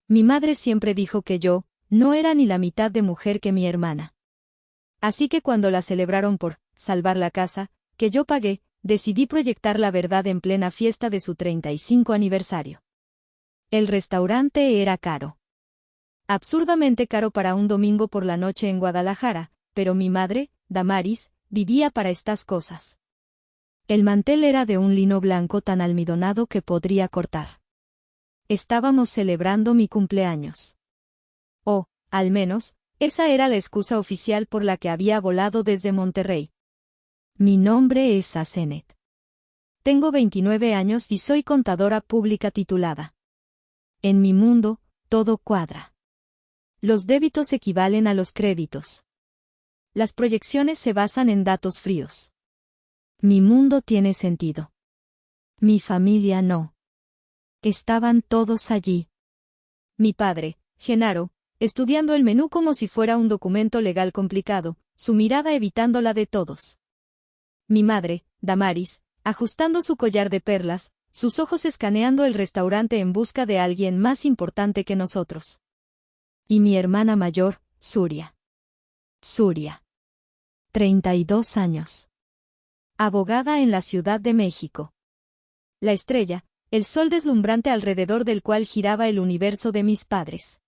Mi madre siempre dijo que yo no era ni la mitad de mujer que mi hermana. Así que cuando la celebraron por salvar la casa, que yo pagué, decidí proyectar la verdad en plena fiesta de su 35 aniversario. El restaurante era caro. Absurdamente caro para un domingo por la noche en Guadalajara, pero mi madre, Damaris, vivía para estas cosas. El mantel era de un lino blanco tan almidonado que podría cortar. Estábamos celebrando mi cumpleaños. O, al menos, esa era la excusa oficial por la que había volado desde Monterrey. Mi nombre es Asenet. Tengo 29 años y soy contadora pública titulada. En mi mundo, todo cuadra. Los débitos equivalen a los créditos. Las proyecciones se basan en datos fríos. Mi mundo tiene sentido. Mi familia no. Estaban todos allí. Mi padre, Genaro, estudiando el menú como si fuera un documento legal complicado, su mirada evitando la de todos. Mi madre, Damaris, ajustando su collar de perlas, sus ojos escaneando el restaurante en busca de alguien más importante que nosotros. Y mi hermana mayor, Suria. Suria. 32 años. Abogada en la Ciudad de México. La estrella, el sol deslumbrante alrededor del cual giraba el universo de mis padres.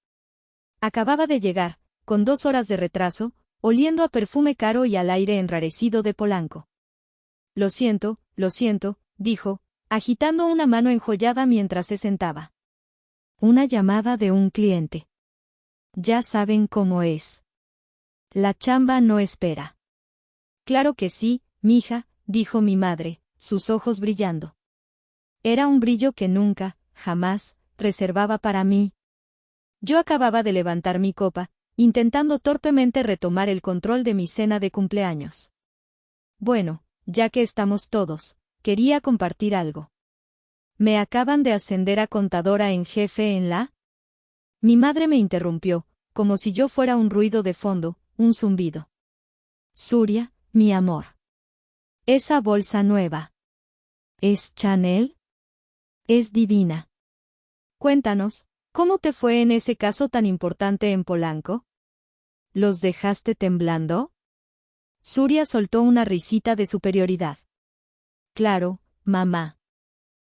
Acababa de llegar, con 2 horas de retraso, oliendo a perfume caro y al aire enrarecido de Polanco. Lo siento, dijo, agitando una mano enjollada mientras se sentaba. Una llamada de un cliente. Ya saben cómo es. La chamba no espera. Claro que sí, mija, dijo mi madre, sus ojos brillando. Era un brillo que nunca, jamás, reservaba para mí. Yo acababa de levantar mi copa, intentando torpemente retomar el control de mi cena de cumpleaños. Bueno, ya que estamos todos, quería compartir algo. ¿Me acaban de ascender a contadora en jefe en la? Mi madre me interrumpió, como si yo fuera un ruido de fondo, un zumbido. Suria, mi amor. Esa bolsa nueva. ¿Es Chanel? Es divina. Cuéntanos, ¿cómo te fue en ese caso tan importante en Polanco? ¿Los dejaste temblando? Suria soltó una risita de superioridad. Claro, mamá.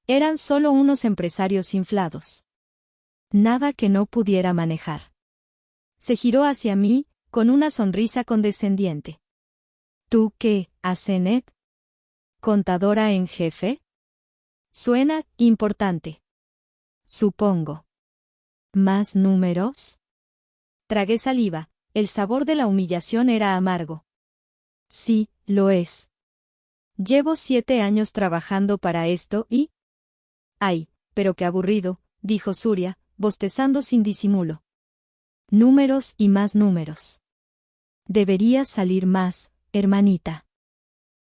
Eran solo unos empresarios inflados. Nada que no pudiera manejar. Se giró hacia mí, con una sonrisa condescendiente. ¿Tú qué, Asenet? ¿Contadora en jefe? Suena importante. Supongo. ¿Más números? Tragué saliva, el sabor de la humillación era amargo. Sí, lo es. Llevo 7 años trabajando para esto y... Ay, pero qué aburrido, dijo Suria, bostezando sin disimulo. Números y más números. Deberías salir más, hermanita.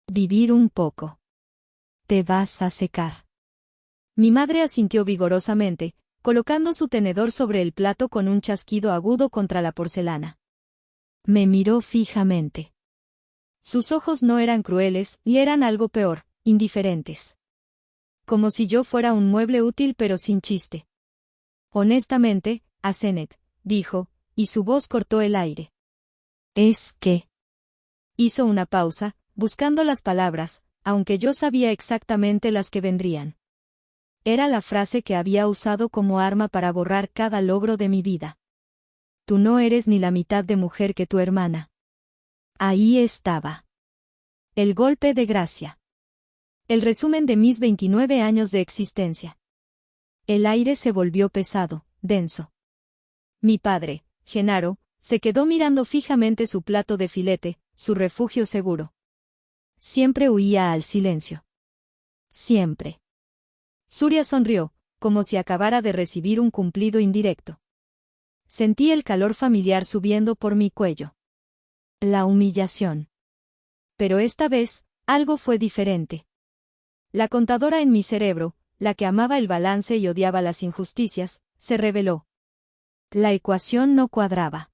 Vivir un poco. Te vas a secar. Mi madre asintió vigorosamente, colocando su tenedor sobre el plato con un chasquido agudo contra la porcelana. Me miró fijamente. Sus ojos no eran crueles, y eran algo peor, indiferentes. Como si yo fuera un mueble útil pero sin chiste. Honestamente, Asenet, dijo, y su voz cortó el aire. ¿Es qué? Hizo una pausa, buscando las palabras, aunque yo sabía exactamente las que vendrían. Era la frase que había usado como arma para borrar cada logro de mi vida. Tú no eres ni la mitad de mujer que tu hermana. Ahí estaba. El golpe de gracia. El resumen de mis 29 años de existencia. El aire se volvió pesado, denso. Mi padre, Genaro, se quedó mirando fijamente su plato de filete, su refugio seguro. Siempre huía al silencio. Siempre. Suria sonrió, como si acabara de recibir un cumplido indirecto. Sentí el calor familiar subiendo por mi cuello. La humillación. Pero esta vez, algo fue diferente. La contadora en mi cerebro, la que amaba el balance y odiaba las injusticias, se reveló. La ecuación no cuadraba.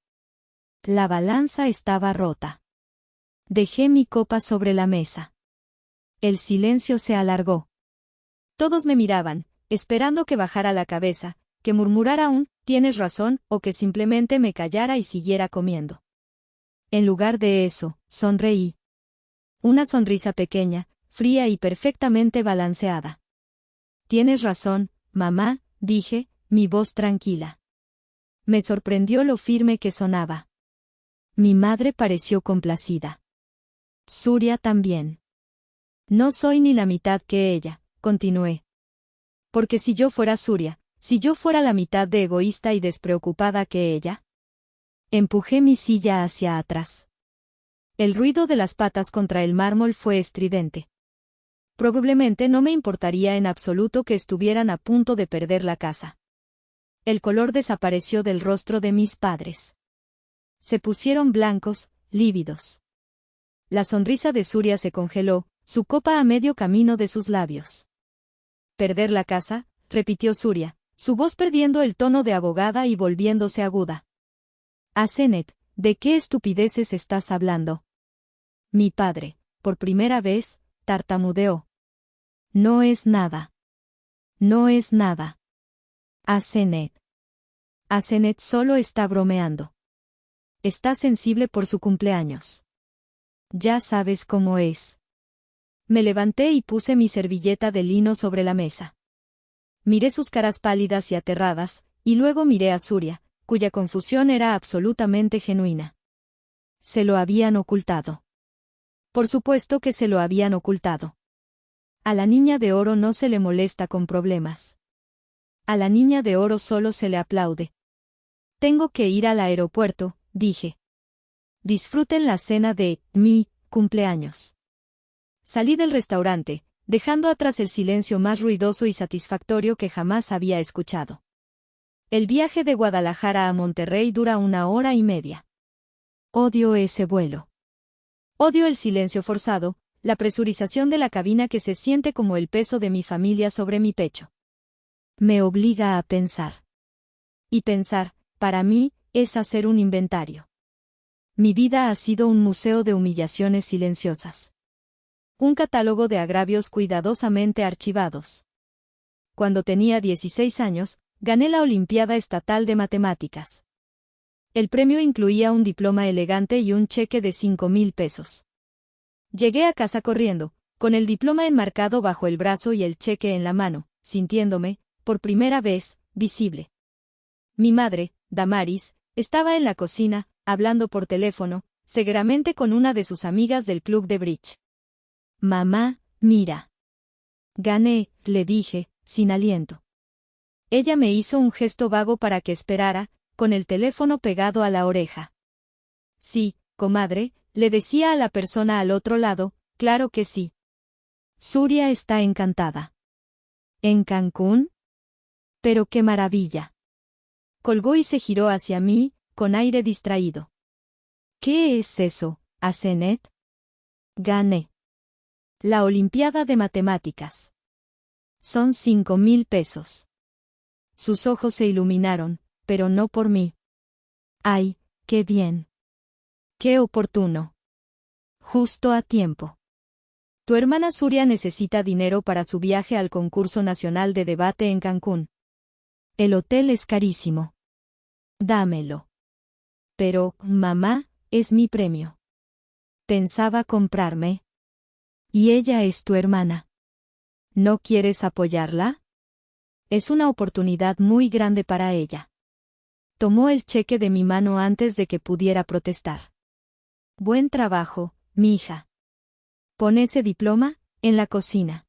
La balanza estaba rota. Dejé mi copa sobre la mesa. El silencio se alargó. Todos me miraban, esperando que bajara la cabeza, que murmurara un tienes razón, o que simplemente me callara y siguiera comiendo. En lugar de eso, sonreí. Una sonrisa pequeña, fría y perfectamente balanceada. Tienes razón, mamá, dije, mi voz tranquila. Me sorprendió lo firme que sonaba. Mi madre pareció complacida. Surya también. No soy ni la mitad que ella, continué. Porque si yo fuera Surya, si yo fuera la mitad de egoísta y despreocupada que ella. Empujé mi silla hacia atrás. El ruido de las patas contra el mármol fue estridente. Probablemente no me importaría en absoluto que estuvieran a punto de perder la casa. El color desapareció del rostro de mis padres. Se pusieron blancos, lívidos. La sonrisa de Surya se congeló, su copa a medio camino de sus labios. ¿Perder la casa?, repitió Surya, su voz perdiendo el tono de abogada y volviéndose aguda. Asenet, ¿de qué estupideces estás hablando? Mi padre, por primera vez, tartamudeó. No es nada. No es nada. Asenet. Asenet solo está bromeando. Está sensible por su cumpleaños. Ya sabes cómo es. Me levanté y puse mi servilleta de lino sobre la mesa. Miré sus caras pálidas y aterradas, y luego miré a Surya, cuya confusión era absolutamente genuina. Se lo habían ocultado. Por supuesto que se lo habían ocultado. A la niña de oro no se le molesta con problemas. A la niña de oro solo se le aplaude. Tengo que ir al aeropuerto, dije. Disfruten la cena de mi cumpleaños. Salí del restaurante, dejando atrás el silencio más ruidoso y satisfactorio que jamás había escuchado. El viaje de Guadalajara a Monterrey dura 1 hora y media. Odio ese vuelo. Odio el silencio forzado, la presurización de la cabina que se siente como el peso de mi familia sobre mi pecho. Me obliga a pensar. Y pensar, para mí, es hacer un inventario. Mi vida ha sido un museo de humillaciones silenciosas. Un catálogo de agravios cuidadosamente archivados. Cuando tenía 16 años, gané la Olimpiada Estatal de Matemáticas. El premio incluía un diploma elegante y un cheque de 5,000 pesos. Llegué a casa corriendo, con el diploma enmarcado bajo el brazo y el cheque en la mano, sintiéndome, por primera vez, visible. Mi madre, Damaris, estaba en la cocina, hablando por teléfono, seguramente con una de sus amigas del club de bridge. Mamá, mira. Gané, le dije, sin aliento. Ella me hizo un gesto vago para que esperara, con el teléfono pegado a la oreja. Sí, comadre, le decía a la persona al otro lado, claro que sí. Surya está encantada. ¿En Cancún? Pero qué maravilla. Colgó y se giró hacia mí, con aire distraído. ¿Qué es eso, Asenet? Gané. La Olimpiada de Matemáticas. Son 5,000 pesos. Sus ojos se iluminaron, pero no por mí. ¡Ay, qué bien! ¡Qué oportuno! Justo a tiempo. Tu hermana Surya necesita dinero para su viaje al concurso nacional de debate en Cancún. El hotel es carísimo. Dámelo. Pero, mamá, es mi premio. Pensaba comprarme. Y ella es tu hermana. ¿No quieres apoyarla? Es una oportunidad muy grande para ella. Tomó el cheque de mi mano antes de que pudiera protestar. Buen trabajo, mi hija. Pon ese diploma en la cocina.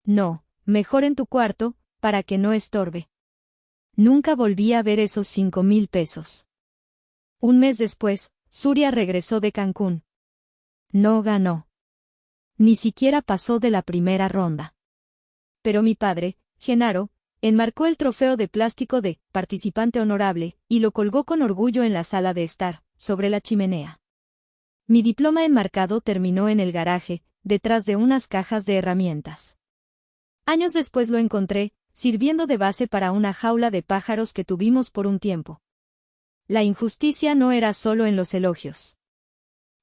No, mejor en tu cuarto, para que no estorbe. Nunca volví a ver esos 5,000 pesos. Un mes después, Surya regresó de Cancún. No ganó. Ni siquiera pasó de la primera ronda. Pero mi padre, Genaro, enmarcó el trofeo de plástico de participante honorable y lo colgó con orgullo en la sala de estar, sobre la chimenea. Mi diploma enmarcado terminó en el garaje, detrás de unas cajas de herramientas. Años después lo encontré, sirviendo de base para una jaula de pájaros que tuvimos por un tiempo. La injusticia no era solo en los elogios.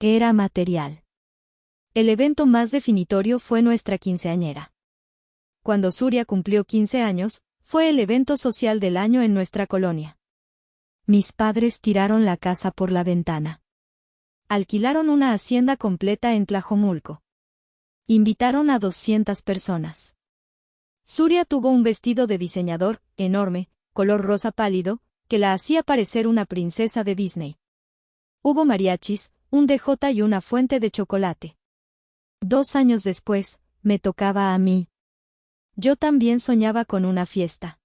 Era material. El evento más definitorio fue nuestra quinceañera. Cuando Surya cumplió 15 años, fue el evento social del año en nuestra colonia. Mis padres tiraron la casa por la ventana. Alquilaron una hacienda completa en Tlajomulco. Invitaron a 200 personas. Suria tuvo un vestido de diseñador, enorme, color rosa pálido, que la hacía parecer una princesa de Disney. Hubo mariachis, un DJ y una fuente de chocolate. 2 años después, me tocaba a mí. Yo también soñaba con una fiesta.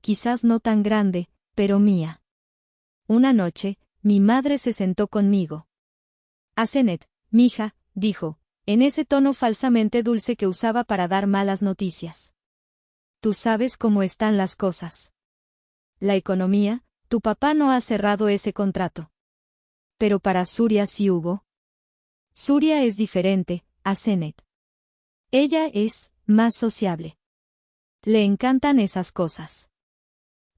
Quizás no tan grande, pero mía. Una noche, mi madre se sentó conmigo. Asenet, mija, dijo, en ese tono falsamente dulce que usaba para dar malas noticias. Tú sabes cómo están las cosas. La economía, tu papá no ha cerrado ese contrato. Pero para Suria sí hubo. Suria es diferente, Asenet. Ella es más sociable. Le encantan esas cosas.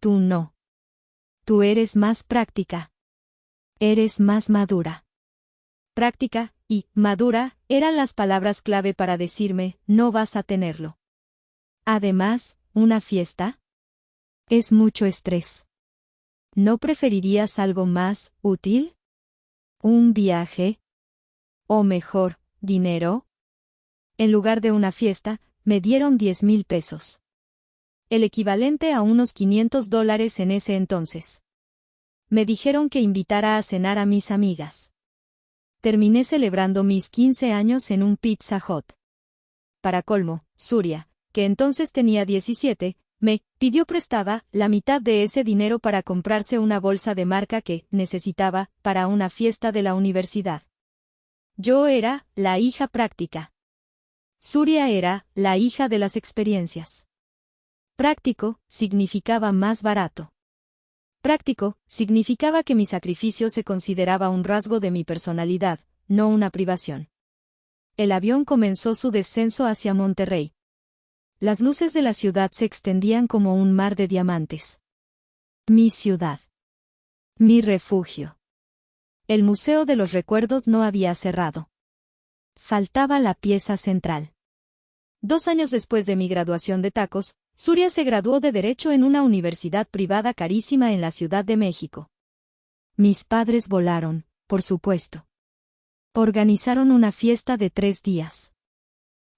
Tú no. Tú eres más práctica. Eres más madura. Práctica y madura eran las palabras clave para decirme, no vas a tenerlo. Además, ¿una fiesta? Es mucho estrés. ¿No preferirías algo más útil? ¿Un viaje? ¿O mejor, dinero? En lugar de una fiesta, me dieron 10,000 pesos. El equivalente a unos $500 en ese entonces. Me dijeron que invitara a cenar a mis amigas. Terminé celebrando mis 15 años en un Pizza Hut. Para colmo, Suria, que entonces tenía 17, me pidió prestada la mitad de ese dinero para comprarse una bolsa de marca que necesitaba para una fiesta de la universidad. Yo era la hija práctica. Suria era la hija de las experiencias. Práctico significaba más barato. Práctico significaba que mi sacrificio se consideraba un rasgo de mi personalidad, no una privación. El avión comenzó su descenso hacia Monterrey. Las luces de la ciudad se extendían como un mar de diamantes. Mi ciudad. Mi refugio. El Museo de los Recuerdos no había cerrado. Faltaba la pieza central. 2 años después de mi graduación de tacos, Suria se graduó de Derecho en una universidad privada carísima en la Ciudad de México. Mis padres volaron, por supuesto. Organizaron una fiesta de 3 días.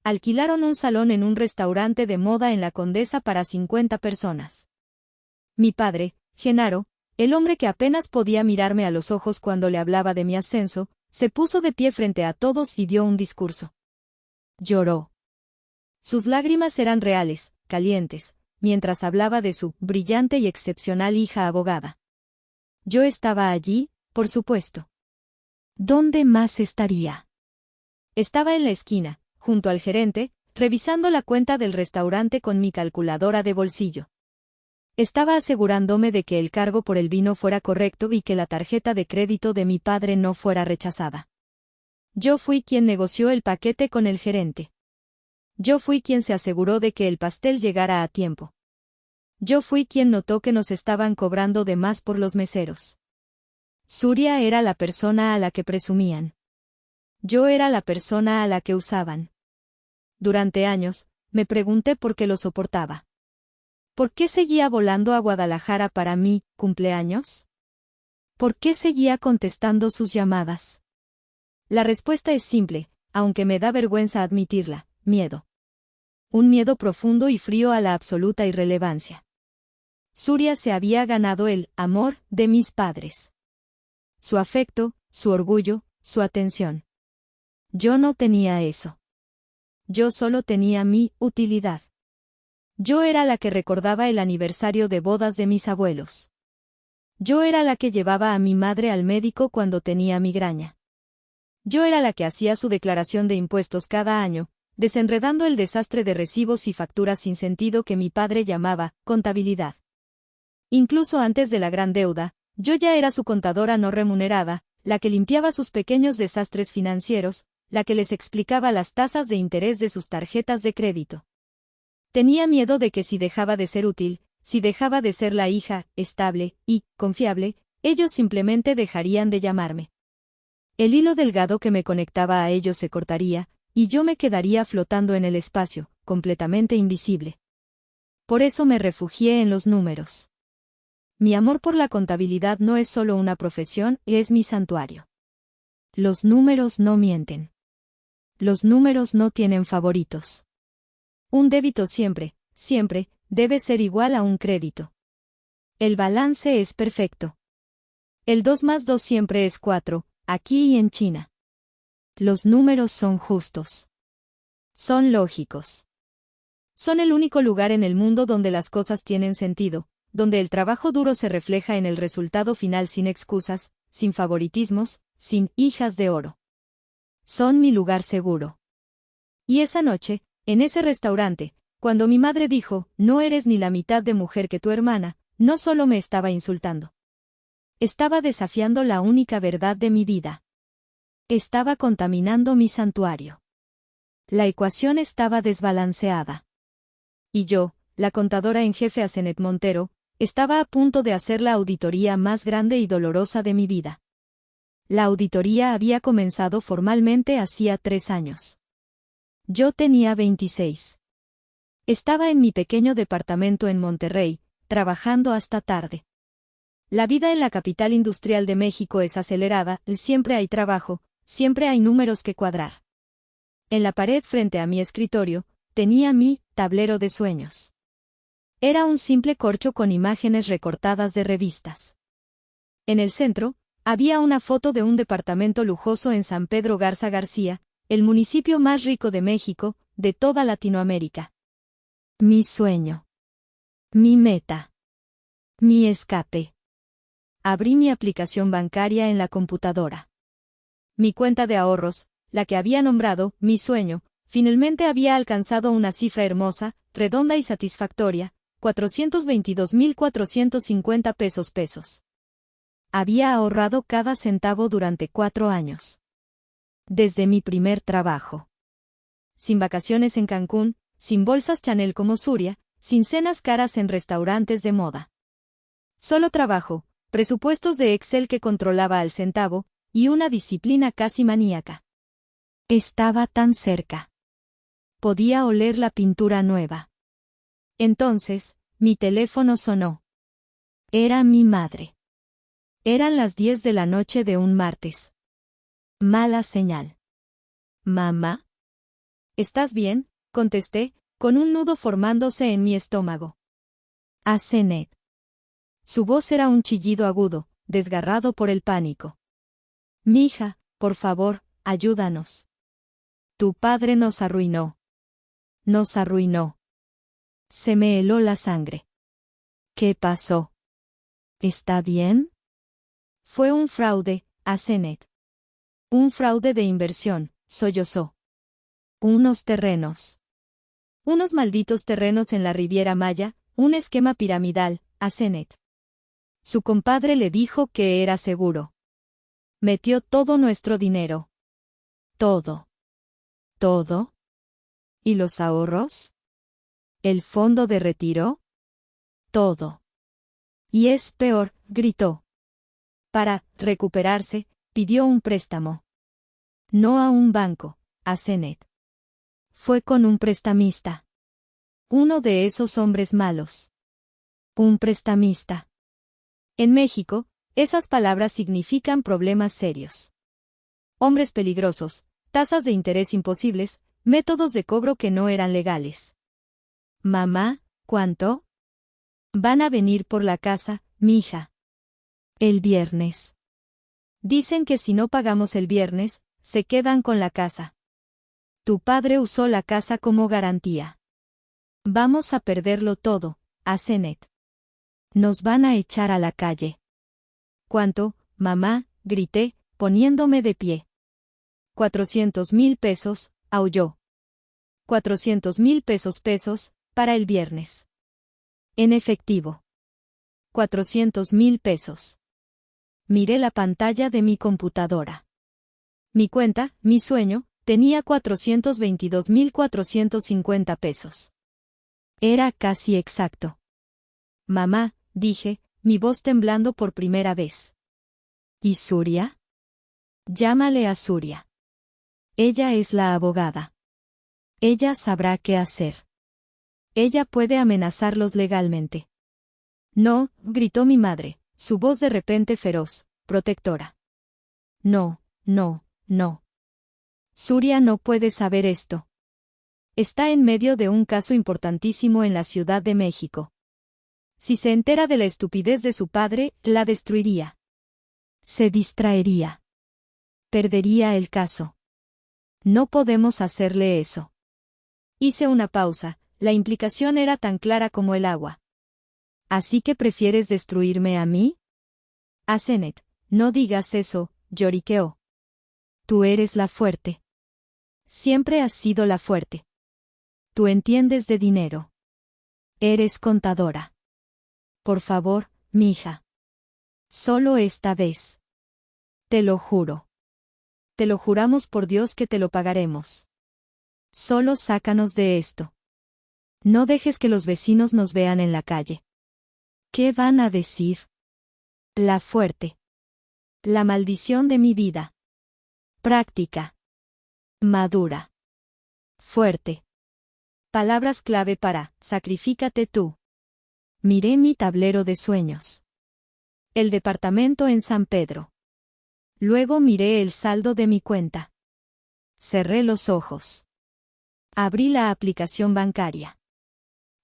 Alquilaron un salón en un restaurante de moda en la Condesa para 50 personas. Mi padre, Genaro, el hombre que apenas podía mirarme a los ojos cuando le hablaba de mi ascenso, se puso de pie frente a todos y dio un discurso. Lloró. Sus lágrimas eran reales, calientes, mientras hablaba de su brillante y excepcional hija abogada. Yo estaba allí, por supuesto. ¿Dónde más estaría? Estaba en la esquina, junto al gerente, revisando la cuenta del restaurante con mi calculadora de bolsillo. Estaba asegurándome de que el cargo por el vino fuera correcto y que la tarjeta de crédito de mi padre no fuera rechazada. Yo fui quien negoció el paquete con el gerente. Yo fui quien se aseguró de que el pastel llegara a tiempo. Yo fui quien notó que nos estaban cobrando de más por los meseros. Suria era la persona a la que presumían. Yo era la persona a la que usaban. Durante años, me pregunté por qué lo soportaba. ¿Por qué seguía volando a Guadalajara para mi cumpleaños? ¿Por qué seguía contestando sus llamadas? La respuesta es simple, aunque me da vergüenza admitirla. Miedo. Un miedo profundo y frío a la absoluta irrelevancia. Suria se había ganado el amor de mis padres. Su afecto, su orgullo, su atención. Yo no tenía eso. Yo solo tenía mi utilidad. Yo era la que recordaba el aniversario de bodas de mis abuelos. Yo era la que llevaba a mi madre al médico cuando tenía migraña. Yo era la que hacía su declaración de impuestos cada año, desenredando el desastre de recibos y facturas sin sentido que mi padre llamaba contabilidad. Incluso antes de la gran deuda, yo ya era su contadora no remunerada, la que limpiaba sus pequeños desastres financieros, la que les explicaba las tasas de interés de sus tarjetas de crédito. Tenía miedo de que si dejaba de ser útil, si dejaba de ser la hija, estable y confiable, ellos simplemente dejarían de llamarme. El hilo delgado que me conectaba a ellos se cortaría, y yo me quedaría flotando en el espacio, completamente invisible. por eso me refugié en los números. Mi amor por la contabilidad no es solo una profesión, es mi santuario. Los números no mienten. Los números no tienen favoritos. Un débito siempre, siempre, debe ser igual a un crédito. El balance es perfecto. El 2 más 2 siempre es 4, aquí y en China. Los números son justos. Son lógicos. Son el único lugar en el mundo donde las cosas tienen sentido, donde el trabajo duro se refleja en el resultado final sin excusas, sin favoritismos, sin hijas de oro. Son mi lugar seguro. Y esa noche, en ese restaurante, cuando mi madre dijo, no eres ni la mitad de mujer que tu hermana, no solo me estaba insultando. Estaba desafiando la única verdad de mi vida. Estaba contaminando mi santuario. La ecuación estaba desbalanceada. Y yo, la contadora en jefe Asenet Montero, estaba a punto de hacer la auditoría más grande y dolorosa de mi vida. La auditoría había comenzado formalmente hacía 3 años. Yo tenía 26. Estaba en mi pequeño departamento en Monterrey, trabajando hasta tarde. La vida en la capital industrial de México es acelerada, siempre hay trabajo, siempre hay números que cuadrar. En la pared frente a mi escritorio, tenía mi tablero de sueños. Era un simple corcho con imágenes recortadas de revistas. En el centro, había una foto de un departamento lujoso en San Pedro Garza García, el municipio más rico de México, de toda Latinoamérica. Mi sueño. Mi meta. Mi escape. Abrí mi aplicación bancaria en la computadora. Mi cuenta de ahorros, la que había nombrado mi sueño, finalmente había alcanzado una cifra hermosa, redonda y satisfactoria, 422,450 pesos. Había ahorrado cada centavo durante 4 años. Desde mi primer trabajo. Sin vacaciones en Cancún, sin bolsas Chanel como Suria, sin cenas caras en restaurantes de moda. Solo trabajo, presupuestos de Excel que controlaba al centavo, y una disciplina casi maníaca. Estaba tan cerca. Podía oler la pintura nueva. Entonces, mi teléfono sonó. Era mi madre. Eran las 10 de la noche de un martes. Mala señal. «Mamá». «¿Estás bien?», contesté, con un nudo formándose en mi estómago. Asenet. Su voz era un chillido agudo, desgarrado por el pánico. «Mija, por favor, ayúdanos. Tu padre nos arruinó. Nos arruinó». Se me heló la sangre. «¿Qué pasó? ¿Está bien?». «Fue un fraude, Asenet. Un fraude de inversión», sollozó. «Unos terrenos. Unos malditos terrenos en la Riviera Maya, un esquema piramidal, Asenet. Su compadre le dijo que era seguro. Metió todo nuestro dinero. Todo. ¿Todo? ¿Y los ahorros? ¿El fondo de retiro? Todo. Y es peor», gritó. Para recuperarse, pidió un préstamo. No a un banco, Asenet. Fue con un prestamista. Uno de esos hombres malos. Un prestamista. En México, esas palabras significan problemas serios. Hombres peligrosos, tasas de interés imposibles, métodos de cobro que no eran legales. «Mamá, ¿cuánto? Van a venir por la casa, mija. El viernes. Dicen que si no pagamos el viernes, se quedan con la casa. Tu padre usó la casa como garantía. Vamos a perderlo todo, Asenet. Nos van a echar a la calle». «¿Cuánto, mamá?», grité, poniéndome de pie. 400,000 pesos, aulló. 400,000 pesos, para el viernes. En efectivo. 400,000 pesos. Miré la pantalla de mi computadora. Mi cuenta, mi sueño, tenía 422,450 pesos. Era casi exacto. «Mamá», dije, mi voz temblando por primera vez. «¿Y Suria?». «Llámale a Suria. Ella es la abogada. Ella sabrá qué hacer». Ella puede amenazarlos legalmente. No, gritó mi madre, su voz de repente feroz, protectora. No, no, no. Surya no puede saber esto. Está en medio de un caso importantísimo en la Ciudad de México. Si se entera de la estupidez de su padre, la destruiría. Se distraería. Perdería el caso. No podemos hacerle eso. Hice una pausa, la implicación era tan clara como el agua. ¿Así que prefieres destruirme a mí? Asenet, no digas eso, lloriqueó. Tú eres la fuerte. Siempre has sido la fuerte. Tú entiendes de dinero. Eres contadora. Por favor, mija. Solo esta vez. Te lo juro. Te lo juramos por Dios que te lo pagaremos. Solo sácanos de esto. No dejes que los vecinos nos vean en la calle. ¿Qué van a decir? La fuerte. La maldición de mi vida. Práctica. Madura. Fuerte. Palabras clave para, sacrifícate tú. Miré mi tablero de sueños. El departamento en San Pedro. Luego miré el saldo de mi cuenta. Cerré los ojos. Abrí la aplicación bancaria.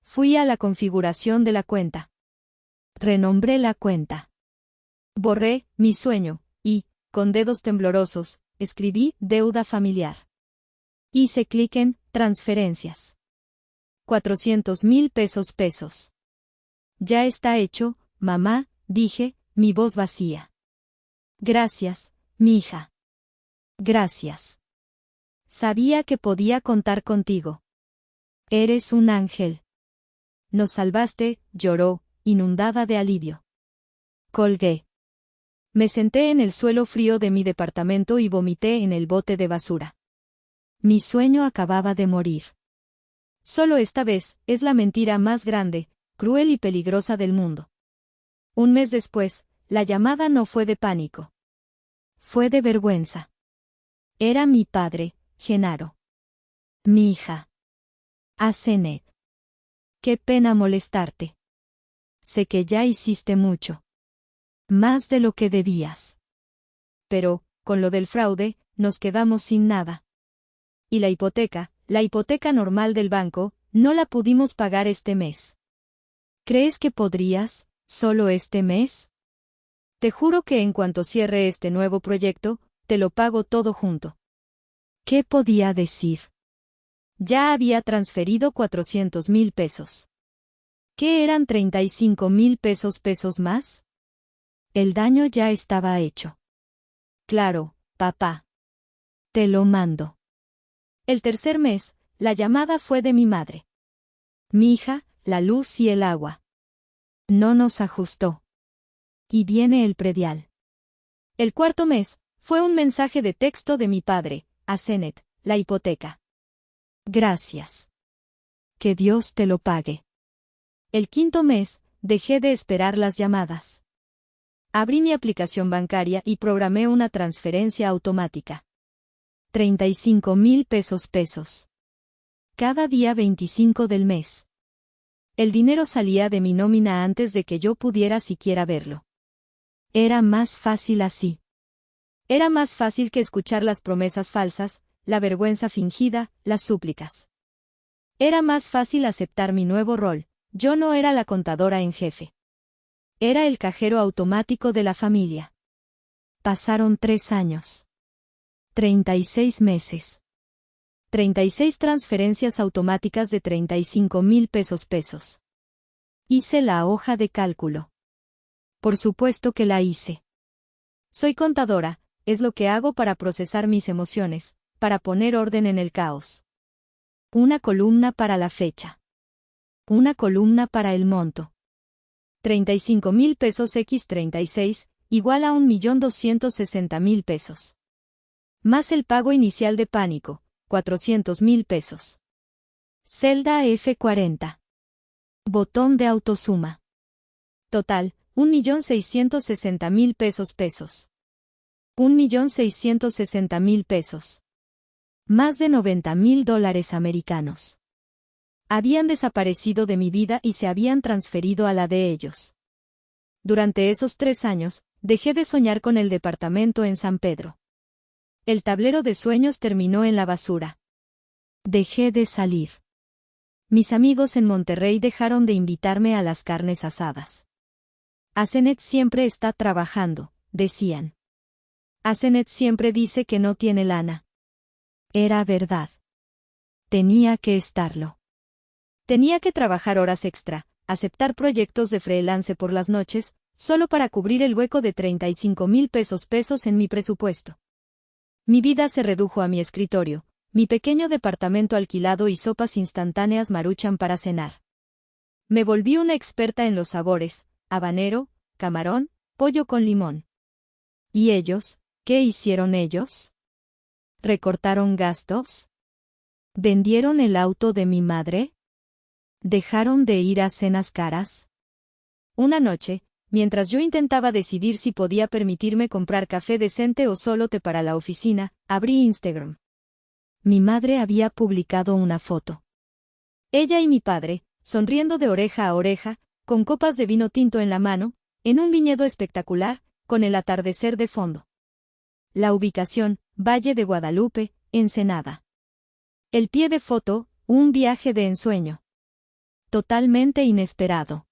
Fui a la configuración de la cuenta. Renombré la cuenta. Borré mi sueño y, con dedos temblorosos, escribí deuda familiar. Hice clic en transferencias. 400,000 pesos. Ya está hecho, mamá, dije, mi voz vacía. Gracias, mi hija. Gracias. Sabía que podía contar contigo. Eres un ángel. Nos salvaste, lloró, inundada de alivio. Colgué. Me senté en el suelo frío de mi departamento y vomité en el bote de basura. Mi sueño acababa de morir. Solo esta vez, es la mentira más grande, cruel y peligrosa del mundo. Un mes después, la llamada no fue de pánico. Fue de vergüenza. Era mi padre, Genaro. Mi hija. Asenet. Qué pena molestarte. Sé que ya hiciste mucho. Más de lo que debías. Pero, con lo del fraude, nos quedamos sin nada. Y la hipoteca normal del banco, no la pudimos pagar este mes. ¿Crees que podrías, solo este mes? Te juro que en cuanto cierre este nuevo proyecto, te lo pago todo junto. ¿Qué podía decir? Ya había transferido 400,000 pesos. ¿Qué eran 35,000 pesos más? El daño ya estaba hecho. Claro, papá. Te lo mando. El tercer mes, la llamada fue de mi madre. Mi hija, la luz y el agua. No nos ajustó. Y viene el predial. El cuarto mes, fue un mensaje de texto de mi padre, Asenet, la hipoteca. Gracias. Que Dios te lo pague. El quinto mes, dejé de esperar las llamadas. Abrí mi aplicación bancaria y programé una transferencia automática. 35,000 pesos. Cada día 25 del mes. El dinero salía de mi nómina antes de que yo pudiera siquiera verlo. Era más fácil así. Era más fácil que escuchar las promesas falsas, la vergüenza fingida, las súplicas. Era más fácil aceptar mi nuevo rol. Yo no era la contadora en jefe. Era el cajero automático de la familia. Pasaron 3 años. 36 meses. 36 transferencias automáticas de 35,000 pesos. Hice la hoja de cálculo. Por supuesto que la hice. Soy contadora, es lo que hago para procesar mis emociones, para poner orden en el caos. Una columna para la fecha. Una columna para el monto. 35,000 pesos x 36, igual a 1,260,000 pesos. Más el pago inicial de pánico, 400,000 pesos. Celda F40. Botón de autosuma. Total, 1,660,000 pesos. 1,660,000 pesos. Más de $90,000 americanos. habían desaparecido de mi vida y se habían transferido a la de ellos. Durante esos 3 años, dejé de soñar con el departamento en San Pedro. El tablero de sueños terminó en la basura. Dejé de salir. Mis amigos en Monterrey dejaron de invitarme a las carnes asadas. Asenet siempre está trabajando, decían. Asenet siempre dice que no tiene lana. Era verdad. Tenía que estarlo. Tenía que trabajar horas extra, aceptar proyectos de freelance por las noches, solo para cubrir el hueco de 35,000 pesos en mi presupuesto. Mi vida se redujo a mi escritorio, mi pequeño departamento alquilado y sopas instantáneas Maruchan para cenar. Me volví una experta en los sabores, habanero, camarón, pollo con limón. ¿Y ellos? ¿Qué hicieron ellos? ¿Recortaron gastos? ¿Vendieron el auto de mi madre? ¿Dejaron de ir a cenas caras? Una noche, mientras yo intentaba decidir si podía permitirme comprar café decente o solo té para la oficina, abrí Instagram. Mi madre había publicado una foto. Ella y mi padre, sonriendo de oreja a oreja, con copas de vino tinto en la mano, en un viñedo espectacular, con el atardecer de fondo. La ubicación, Valle de Guadalupe, Ensenada. El pie de foto, un viaje de ensueño. Totalmente inesperado.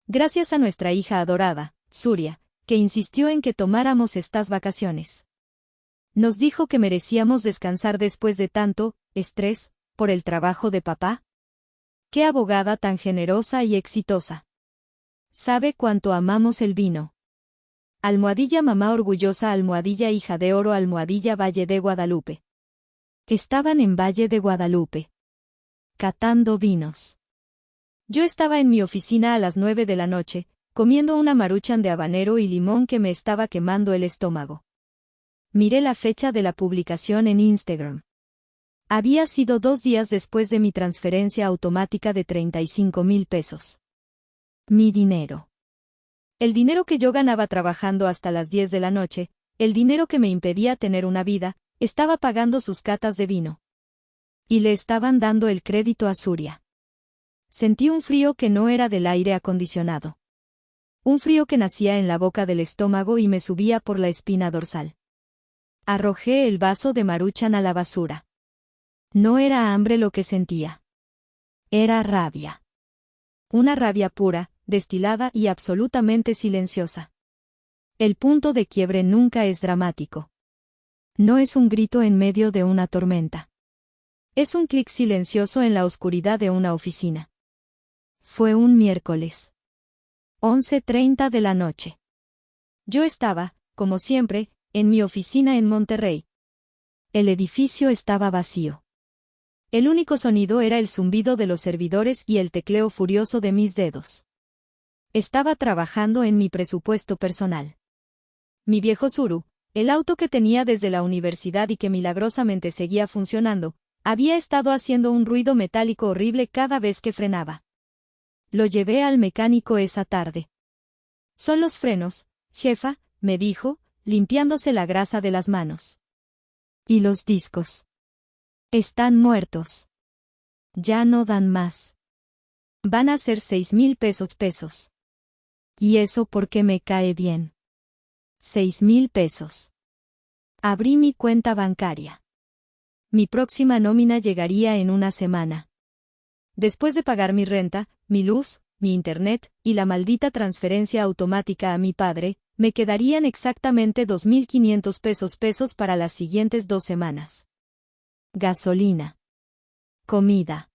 Gracias a nuestra hija adorada, Surya, que insistió en que tomáramos estas vacaciones. Nos dijo que merecíamos descansar después de tanto estrés por el trabajo de papá. ¡Qué abogada tan generosa y exitosa! ¿Sabe cuánto amamos el vino? Almohadilla mamá orgullosa, almohadilla hija de oro, almohadilla Valle de Guadalupe. Estaban en Valle de Guadalupe. Catando vinos. Yo estaba en mi oficina a las 9 de la noche, comiendo una Maruchan de habanero y limón que me estaba quemando el estómago. Miré la fecha de la publicación en Instagram. Había sido 2 días después de mi transferencia automática de 35,000 pesos. Mi dinero. El dinero que yo ganaba trabajando hasta las 10 de la noche, el dinero que me impedía tener una vida, estaba pagando sus catas de vino. Y le estaban dando el crédito a Surya. Sentí un frío que no era del aire acondicionado. Un frío que nacía en la boca del estómago y me subía por la espina dorsal. Arrojé el vaso de Maruchan a la basura. No era hambre lo que sentía. Era rabia. Una rabia pura, destilada y absolutamente silenciosa. El punto de quiebre nunca es dramático. No es un grito en medio de una tormenta. Es un clic silencioso en la oscuridad de una oficina. Fue un miércoles. 11:30 de la noche. Yo estaba, como siempre, en mi oficina en Monterrey. El edificio estaba vacío. El único sonido era el zumbido de los servidores y el tecleo furioso de mis dedos. Estaba trabajando en mi presupuesto personal. Mi viejo Tsuru, el auto que tenía desde la universidad y que milagrosamente seguía funcionando, había estado haciendo un ruido metálico horrible cada vez que frenaba. Lo llevé al mecánico esa tarde. Son los frenos, jefa, me dijo, limpiándose la grasa de las manos. ¿Y los discos? Están muertos. Ya no dan más. Van a ser 6,000 pesos. ¿Y eso por qué me cae bien? 6,000 pesos. Abrí mi cuenta bancaria. Mi próxima nómina llegaría en una semana. Después de pagar mi renta, mi luz, mi internet, y la maldita transferencia automática a mi padre, me quedarían exactamente 2,500 pesos para las siguientes 2 semanas. Gasolina. Comida.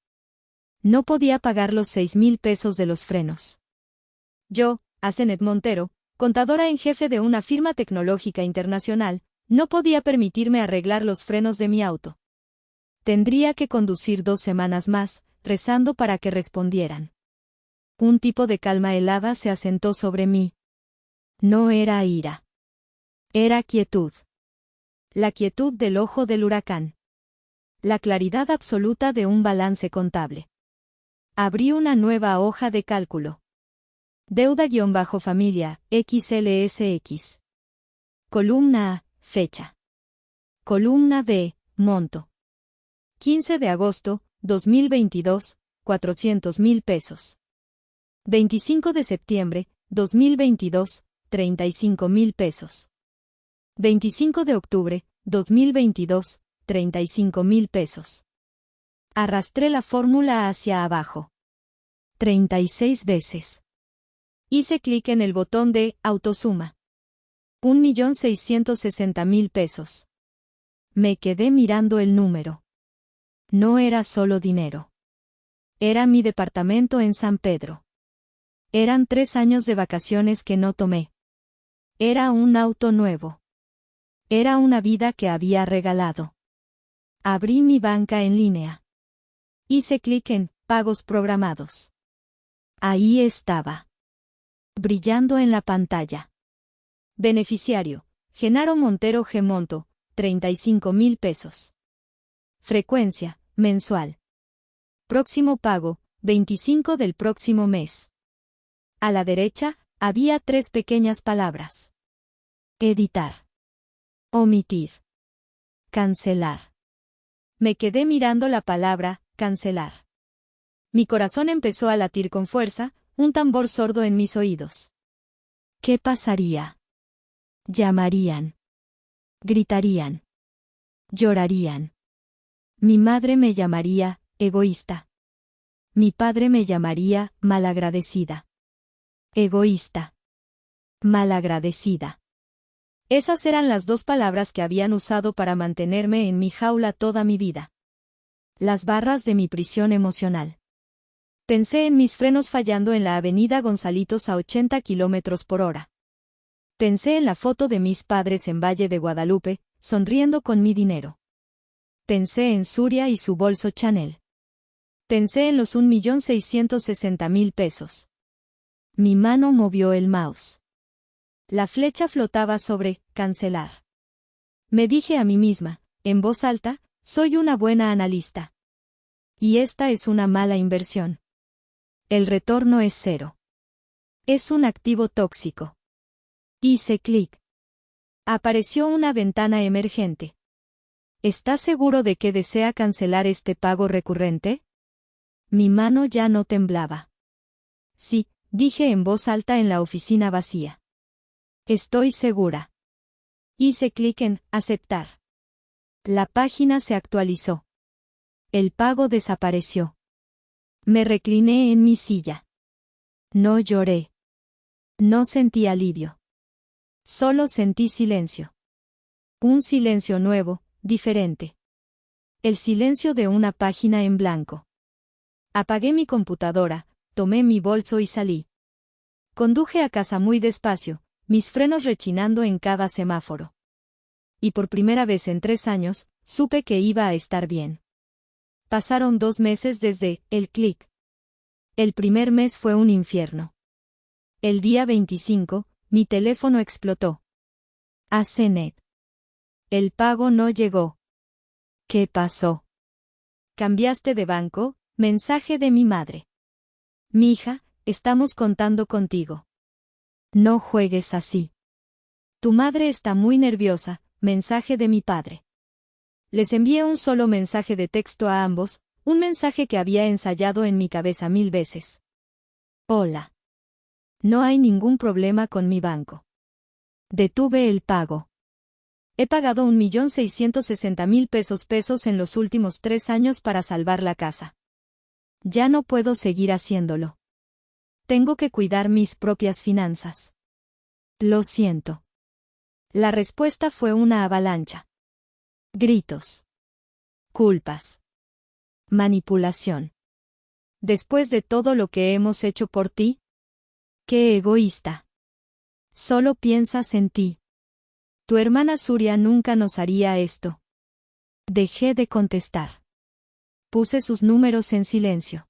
No podía pagar los 6,000 pesos de los frenos. Yo, Asenet Montero, contadora en jefe de una firma tecnológica internacional, no podía permitirme arreglar los frenos de mi auto. Tendría que conducir 2 semanas más, rezando para que respondieran. Un tipo de calma helada se asentó sobre mí. No era ira. Era quietud. La quietud del ojo del huracán. La claridad absoluta de un balance contable. Abrí una nueva hoja de cálculo. Deuda-familia, XLSX. Columna A, fecha. Columna B, monto. 15 de agosto, 2022, 400,000 pesos. 25 de septiembre, 2022, 35,000 pesos. 25 de octubre, 2022, 35,000 pesos. Arrastré la fórmula hacia abajo 36 veces. Hice clic en el botón de autosuma. 1,660,000 pesos. Me quedé mirando el número. No era solo dinero. Era mi departamento en San Pedro. Eran 3 años de vacaciones que no tomé. Era un auto nuevo. Era una vida que había regalado. Abrí mi banca en línea. Hice clic en pagos programados. Ahí estaba. Brillando en la pantalla. Beneficiario: Genaro Montero G. Monto, 35,000 pesos. Frecuencia: mensual. Próximo pago: 25 del próximo mes. A la derecha, había 3 pequeñas palabras. Editar. Omitir. Cancelar. Me quedé mirando la palabra cancelar. Mi corazón empezó a latir con fuerza, un tambor sordo en mis oídos. ¿Qué pasaría? Llamarían. Gritarían. Llorarían. Mi madre me llamaría egoísta. Mi padre me llamaría malagradecida. Egoísta. Malagradecida. Esas eran las 2 palabras que habían usado para mantenerme en mi jaula toda mi vida. Las barras de mi prisión emocional. Pensé en mis frenos fallando en la avenida Gonzalitos a 80 kilómetros por hora. Pensé en la foto de mis padres en Valle de Guadalupe, sonriendo con mi dinero. Pensé en Suria y su bolso Chanel. Pensé en los 1,660,000 pesos. Mi mano movió el mouse. La flecha flotaba sobre cancelar. Me dije a mí misma, en voz alta, soy una buena analista. Y esta es una mala inversión. El retorno es 0. Es un activo tóxico. Hice clic. Apareció una ventana emergente. ¿Estás seguro de que desea cancelar este pago recurrente? Mi mano ya no temblaba. Sí, dije en voz alta en la oficina vacía. Estoy segura. Hice clic en aceptar. La página se actualizó. El pago desapareció. Me recliné en mi silla. No lloré. No sentí alivio. Solo sentí silencio. Un silencio nuevo, diferente. El silencio de una página en blanco. Apagué mi computadora, tomé mi bolso y salí. Conduje a casa muy despacio, mis frenos rechinando en cada semáforo. Y por primera vez en 3 años, supe que iba a estar bien. Pasaron 2 meses desde el clic. El primer mes fue un infierno. El día 25, mi teléfono explotó. ACNet. El pago no llegó. ¿Qué pasó? ¿Cambiaste de banco? Mensaje de mi madre. Mija, estamos contando contigo. No juegues así. Tu madre está muy nerviosa. Mensaje de mi padre. Les envié un solo mensaje de texto a ambos, un mensaje que había ensayado en mi cabeza 1000 veces. Hola. No hay ningún problema con mi banco. Detuve el pago. He pagado 1,660,000 pesos en los últimos 3 años para salvar la casa. Ya no puedo seguir haciéndolo. Tengo que cuidar mis propias finanzas. Lo siento. La respuesta fue una avalancha. Gritos. Culpas. Manipulación. Después de todo lo que hemos hecho por ti. ¡Qué egoísta! Solo piensas en ti. Tu hermana Suria nunca nos haría esto. Dejé de contestar. Puse sus números en silencio.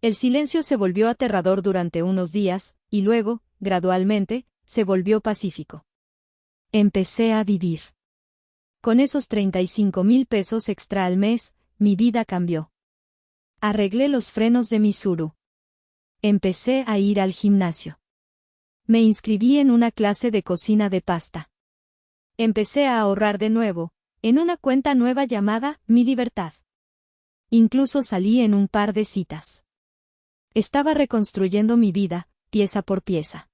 El silencio se volvió aterrador durante unos días, y luego, gradualmente, se volvió pacífico. Empecé a vivir. Con esos 35,000 pesos extra al mes, mi vida cambió. Arreglé los frenos de mi Tsuru. Empecé a ir al gimnasio. Me inscribí en una clase de cocina de pasta. Empecé a ahorrar de nuevo, en una cuenta nueva llamada Mi Libertad. Incluso salí en un par de citas. Estaba reconstruyendo mi vida, pieza por pieza.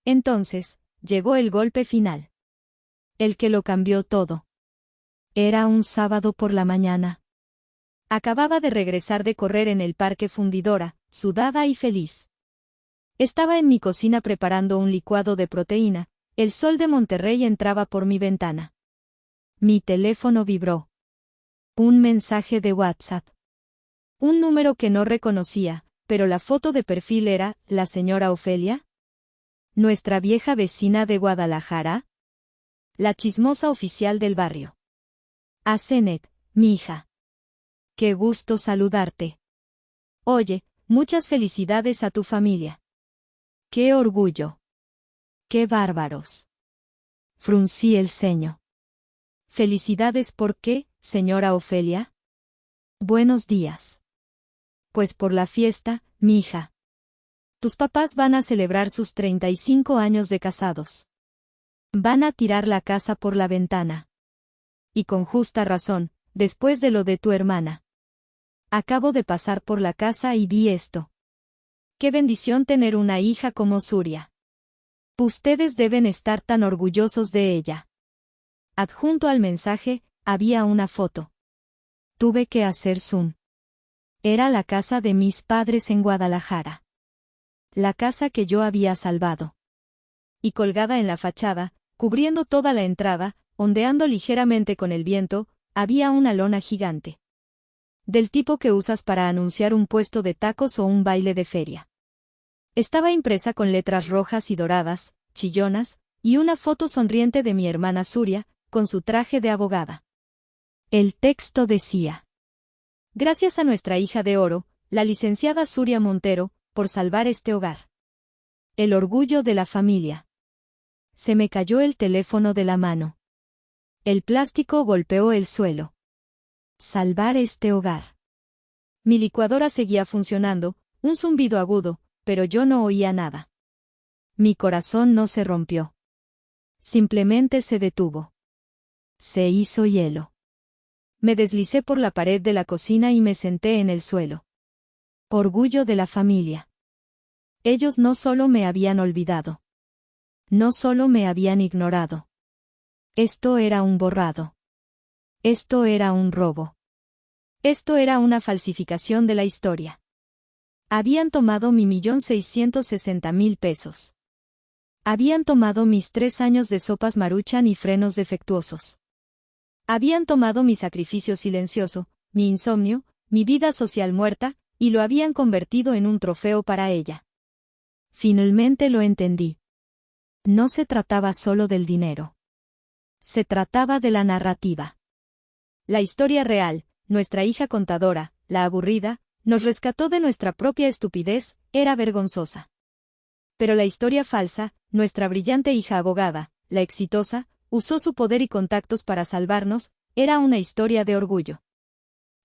Entonces, llegó el golpe final. El que lo cambió todo. Era un sábado por la mañana. Acababa de regresar de correr en el Parque Fundidora, sudada y feliz. Estaba en mi cocina preparando un licuado de proteína. El sol de Monterrey entraba por mi ventana. Mi teléfono vibró. Un mensaje de WhatsApp. Un número que no reconocía, pero la foto de perfil era, ¿la señora Ofelia? ¿Nuestra vieja vecina de Guadalajara? La chismosa oficial del barrio. A Zenet, mi hija. Qué gusto saludarte. Oye, muchas felicidades a tu familia. ¡Qué orgullo! ¡Qué bárbaros! Fruncí el ceño. ¿Felicidades por qué, señora Ofelia? Buenos días. Pues por la fiesta, mi hija. Tus papás van a celebrar sus 35 años de casados. Van a tirar la casa por la ventana. Y con justa razón, después de lo de tu hermana. Acabo de pasar por la casa y vi esto. Qué bendición tener una hija como Suria. Ustedes deben estar tan orgullosos de ella. Adjunto al mensaje, había una foto. Tuve que hacer zoom. Era la casa de mis padres en Guadalajara. La casa que yo había salvado. Y colgada en la fachada, cubriendo toda la entrada, ondeando ligeramente con el viento, había una lona gigante. Del tipo que usas para anunciar un puesto de tacos o un baile de feria. Estaba impresa con letras rojas y doradas, chillonas, y una foto sonriente de mi hermana Suria, con su traje de abogada. El texto decía: gracias a nuestra hija de oro, la licenciada Suria Montero, por salvar este hogar. El orgullo de la familia. Se me cayó el teléfono de la mano. El plástico golpeó el suelo. Salvar este hogar. Mi licuadora seguía funcionando, un zumbido agudo, pero yo no oía nada. Mi corazón no se rompió. Simplemente se detuvo. Se hizo hielo. Me deslicé por la pared de la cocina y me senté en el suelo. Orgullo de la familia. Ellos no solo me habían olvidado. No solo me habían ignorado. Esto era un borrado. Esto era un robo. Esto era una falsificación de la historia. Habían tomado mi 1.660.000 pesos. Habían tomado mis 3 años de sopas Maruchan y frenos defectuosos. Habían tomado mi sacrificio silencioso, mi insomnio, mi vida social muerta, y lo habían convertido en un trofeo para ella. Finalmente lo entendí. No se trataba solo del dinero. Se trataba de la narrativa. La historia real, nuestra hija contadora, la aburrida, nos rescató de nuestra propia estupidez, era vergonzosa. Pero la historia falsa, nuestra brillante hija abogada, la exitosa, usó su poder y contactos para salvarnos, era una historia de orgullo.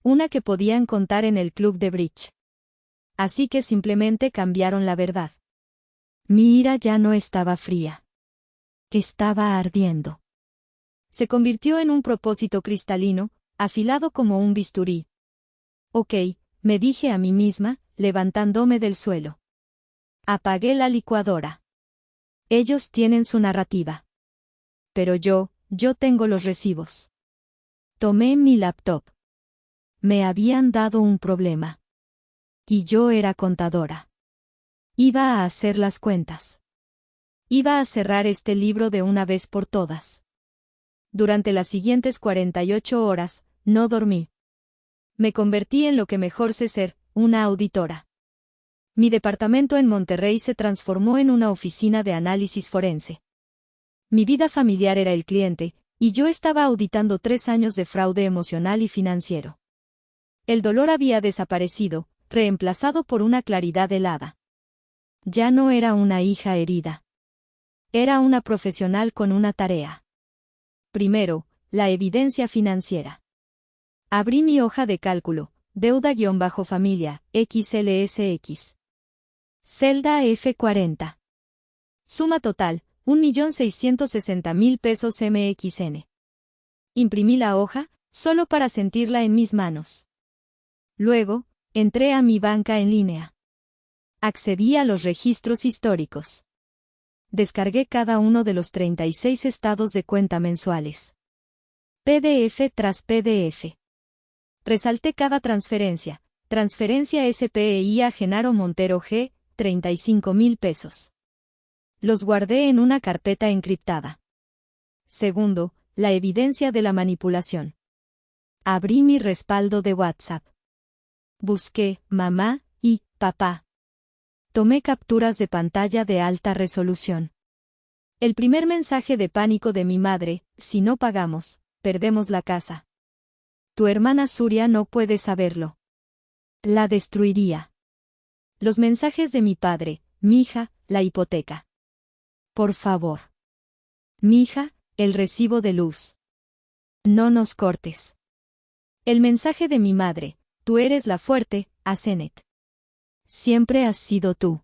Una que podían contar en el club de bridge. Así que simplemente cambiaron la verdad. Mi ira ya no estaba fría. Estaba ardiendo. Se convirtió en un propósito cristalino, afilado como un bisturí. Ok, me dije a mí misma, levantándome del suelo. Apagué la licuadora. Ellos tienen su narrativa. Pero yo tengo los recibos. Tomé mi laptop. Me habían dado un problema. Y yo era contadora. Iba a hacer las cuentas. Iba a cerrar este libro de una vez por todas. Durante las siguientes 48 horas, no dormí. Me convertí en lo que mejor sé ser, una auditora. Mi departamento en Monterrey se transformó en una oficina de análisis forense. Mi vida familiar era el cliente, y yo estaba auditando 3 años de fraude emocional y financiero. El dolor había desaparecido, reemplazado por una claridad helada. Ya no era una hija herida. Era una profesional con una tarea. Primero, la evidencia financiera. Abrí mi hoja de cálculo, deuda-familia, XLSX. Celda F40. Suma total, 1.660.000 pesos MXN. Imprimí la hoja, solo para sentirla en mis manos. Luego, entré a mi banca en línea. Accedí a los registros históricos. Descargué cada uno de los 36 estados de cuenta mensuales. PDF tras PDF. Resalté cada transferencia. Transferencia SPEI a Genaro Montero G, 35,000 pesos. Los guardé en una carpeta encriptada. Segundo, la evidencia de la manipulación. Abrí mi respaldo de WhatsApp. Busqué mamá y papá. Tomé capturas de pantalla de alta resolución. El primer mensaje de pánico de mi madre: si no pagamos, perdemos la casa. Tu hermana Suria no puede saberlo. La destruiría. Los mensajes de mi padre: mija, la hipoteca. Por favor. Mija, el recibo de luz. No nos cortes. El mensaje de mi madre: tú eres la fuerte, Asenet. Siempre has sido tú.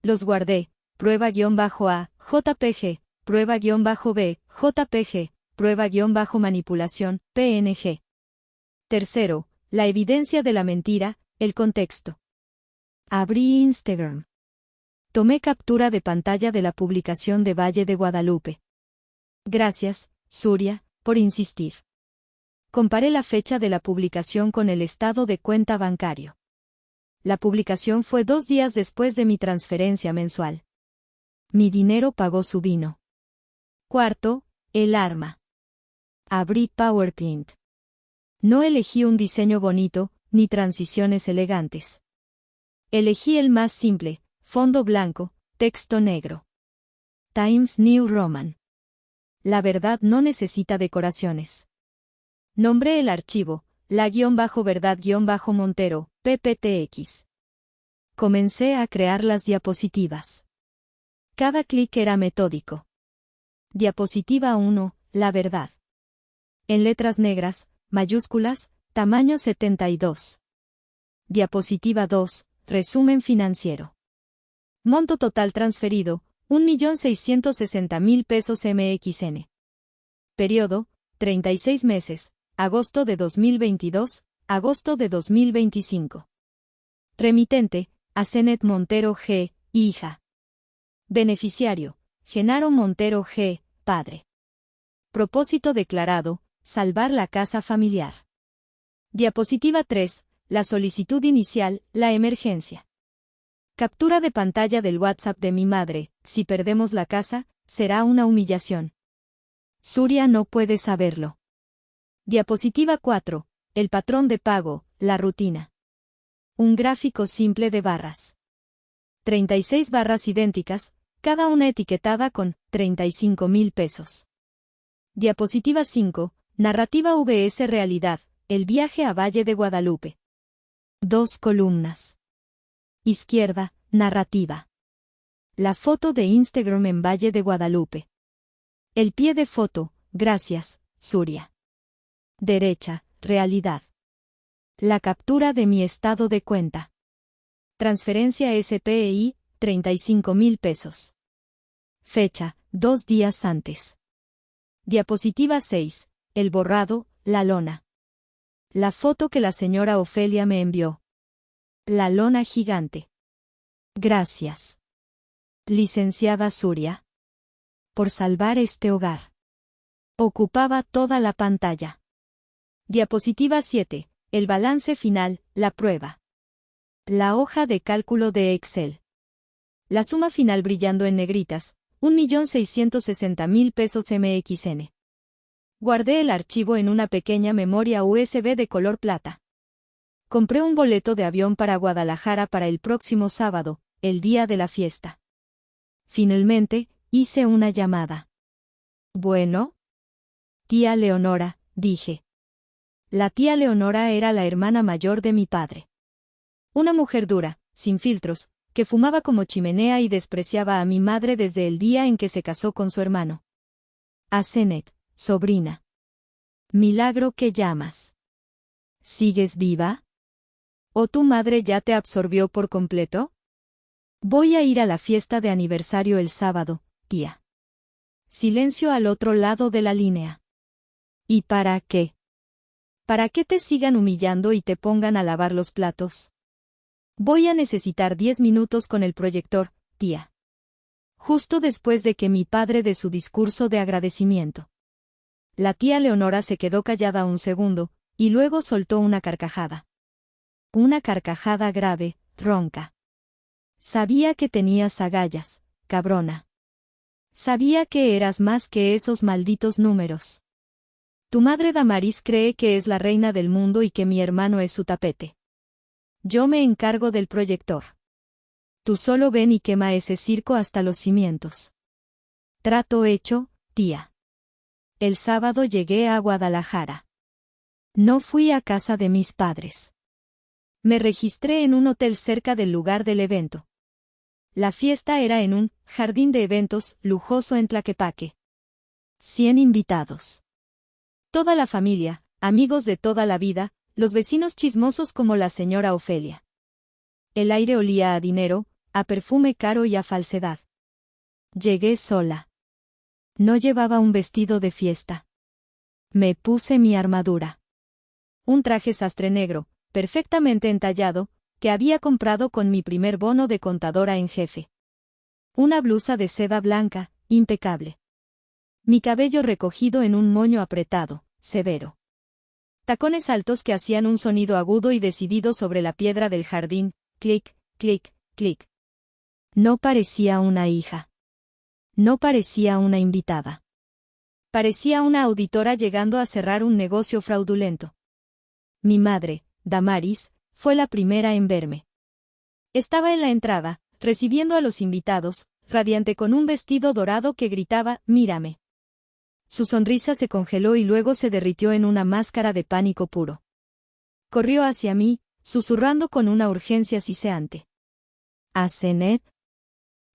Los guardé. Prueba-A, JPG, prueba-B, JPG, prueba-manipulación, PNG. Tercero, la evidencia de la mentira, el contexto. Abrí Instagram. Tomé captura de pantalla de la publicación de Valle de Guadalupe. Gracias, Suria, por insistir. Comparé la fecha de la publicación con el estado de cuenta bancario. La publicación fue 2 días después de mi transferencia mensual. Mi dinero pagó su vino. Cuarto, el arma. Abrí PowerPoint. No elegí un diseño bonito, ni transiciones elegantes. Elegí el más simple: fondo blanco, texto negro. Times New Roman. La verdad no necesita decoraciones. Nombré el archivo, la-verdad-montero, PPTX. Comencé a crear las diapositivas. Cada clic era metódico. Diapositiva 1, la verdad. En letras negras, mayúsculas, tamaño 72. Diapositiva 2, resumen financiero. Monto total transferido, 1.660.000 pesos MXN. Periodo, 36 meses, agosto de 2022, agosto de 2025. Remitente, Asenet Montero G, hija. Beneficiario, Genaro Montero G, padre. Propósito declarado: salvar la casa familiar. Diapositiva 3, la solicitud inicial, la emergencia. Captura de pantalla del WhatsApp de mi madre: si perdemos la casa, será una humillación. Suria no puede saberlo. Diapositiva 4, el patrón de pago, la rutina. Un gráfico simple de barras. 36 barras idénticas, cada una etiquetada con 35,000 pesos. Diapositiva 5, narrativa VS Realidad, el viaje a Valle de Guadalupe. 2 columnas. Izquierda, narrativa. La foto de Instagram en Valle de Guadalupe. El pie de foto: gracias, Suria. Derecha, realidad. La captura de mi estado de cuenta. Transferencia SPEI, 35,000 pesos. Fecha: 2 días antes. Diapositiva 6, el borrado, la lona. La foto que la señora Ofelia me envió. La lona gigante. Gracias, licenciada Suria, por salvar este hogar. Ocupaba toda la pantalla. Diapositiva 7, el balance final, la prueba. La hoja de cálculo de Excel. La suma final brillando en negritas: 1.660.000 pesos MXN. Guardé el archivo en una pequeña memoria USB de color plata. Compré un boleto de avión para Guadalajara para el próximo sábado, el día de la fiesta. Finalmente, hice una llamada. Bueno. Tía Leonora, dije. La tía Leonora era la hermana mayor de mi padre. Una mujer dura, sin filtros, que fumaba como chimenea y despreciaba a mi madre desde el día en que se casó con su hermano. Asenet, sobrina. Milagro que llamas. ¿Sigues viva? ¿O tu madre ya te absorbió por completo? Voy a ir a la fiesta de aniversario el sábado, tía. Silencio al otro lado de la línea. ¿Y para qué? ¿Para qué te sigan humillando y te pongan a lavar los platos? Voy a necesitar 10 minutos con el proyector, tía. Justo después de que mi padre dé su discurso de agradecimiento. La tía Leonora se quedó callada un segundo, y luego soltó una carcajada. Una carcajada grave, ronca. Sabía que tenías agallas, cabrona. Sabía que eras más que esos malditos números. Tu madre Damaris cree que es la reina del mundo y que mi hermano es su tapete. Yo me encargo del proyector. Tú solo ven y quema ese circo hasta los cimientos. Trato hecho, tía. El sábado llegué a Guadalajara. No fui a casa de mis padres. Me registré en un hotel cerca del lugar del evento. La fiesta era en un jardín de eventos lujoso en Tlaquepaque. 100 invitados. Toda la familia, amigos de toda la vida, los vecinos chismosos como la señora Ofelia. El aire olía a dinero, a perfume caro y a falsedad. Llegué sola. No llevaba un vestido de fiesta. Me puse mi armadura. Un traje sastre negro, perfectamente entallado, que había comprado con mi primer bono de contadora en jefe. Una blusa de seda blanca, impecable. Mi cabello recogido en un moño apretado, severo. Tacones altos que hacían un sonido agudo y decidido sobre la piedra del jardín, clic, clic, clic. No parecía una hija. No parecía una invitada. Parecía una auditora llegando a cerrar un negocio fraudulento. Mi madre, Damaris, fue la primera en verme. Estaba en la entrada, recibiendo a los invitados, radiante con un vestido dorado que gritaba, «Mírame». Su sonrisa se congeló y luego se derritió en una máscara de pánico puro. Corrió hacia mí, susurrando con una urgencia siseante. «Asenet,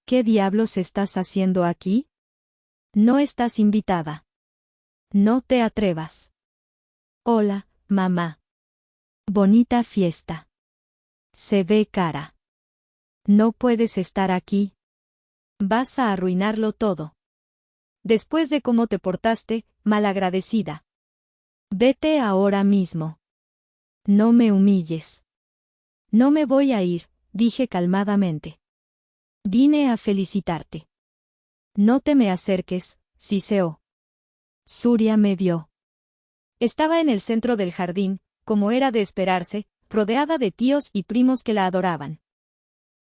¿qué diablos estás haciendo aquí? No estás invitada. No te atrevas». «Hola, mamá. Bonita fiesta. Se ve cara. No puedes estar aquí. Vas a arruinarlo todo. Después de cómo te portaste, malagradecida. Vete ahora mismo. No me humilles». «No me voy a ir», dije calmadamente. «Vine a felicitarte». «No te me acerques», siseó. Suria me vio. Estaba en el centro del jardín, como era de esperarse, rodeada de tíos y primos que la adoraban.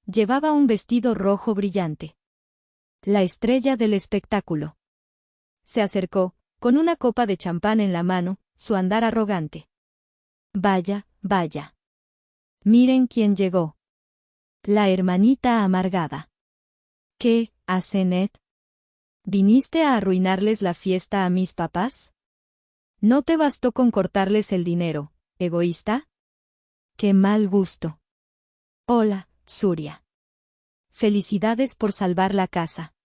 Llevaba un vestido rojo brillante. La estrella del espectáculo. Se acercó, con una copa de champán en la mano, su andar arrogante. «Vaya, vaya. Miren quién llegó. La hermanita amargada». «¿Qué, Asenet? ¿Viniste a arruinarles la fiesta a mis papás? ¿No te bastó con cortarles el dinero, egoísta? ¡Qué mal gusto! Hola, Suria. Felicidades por salvar la casa.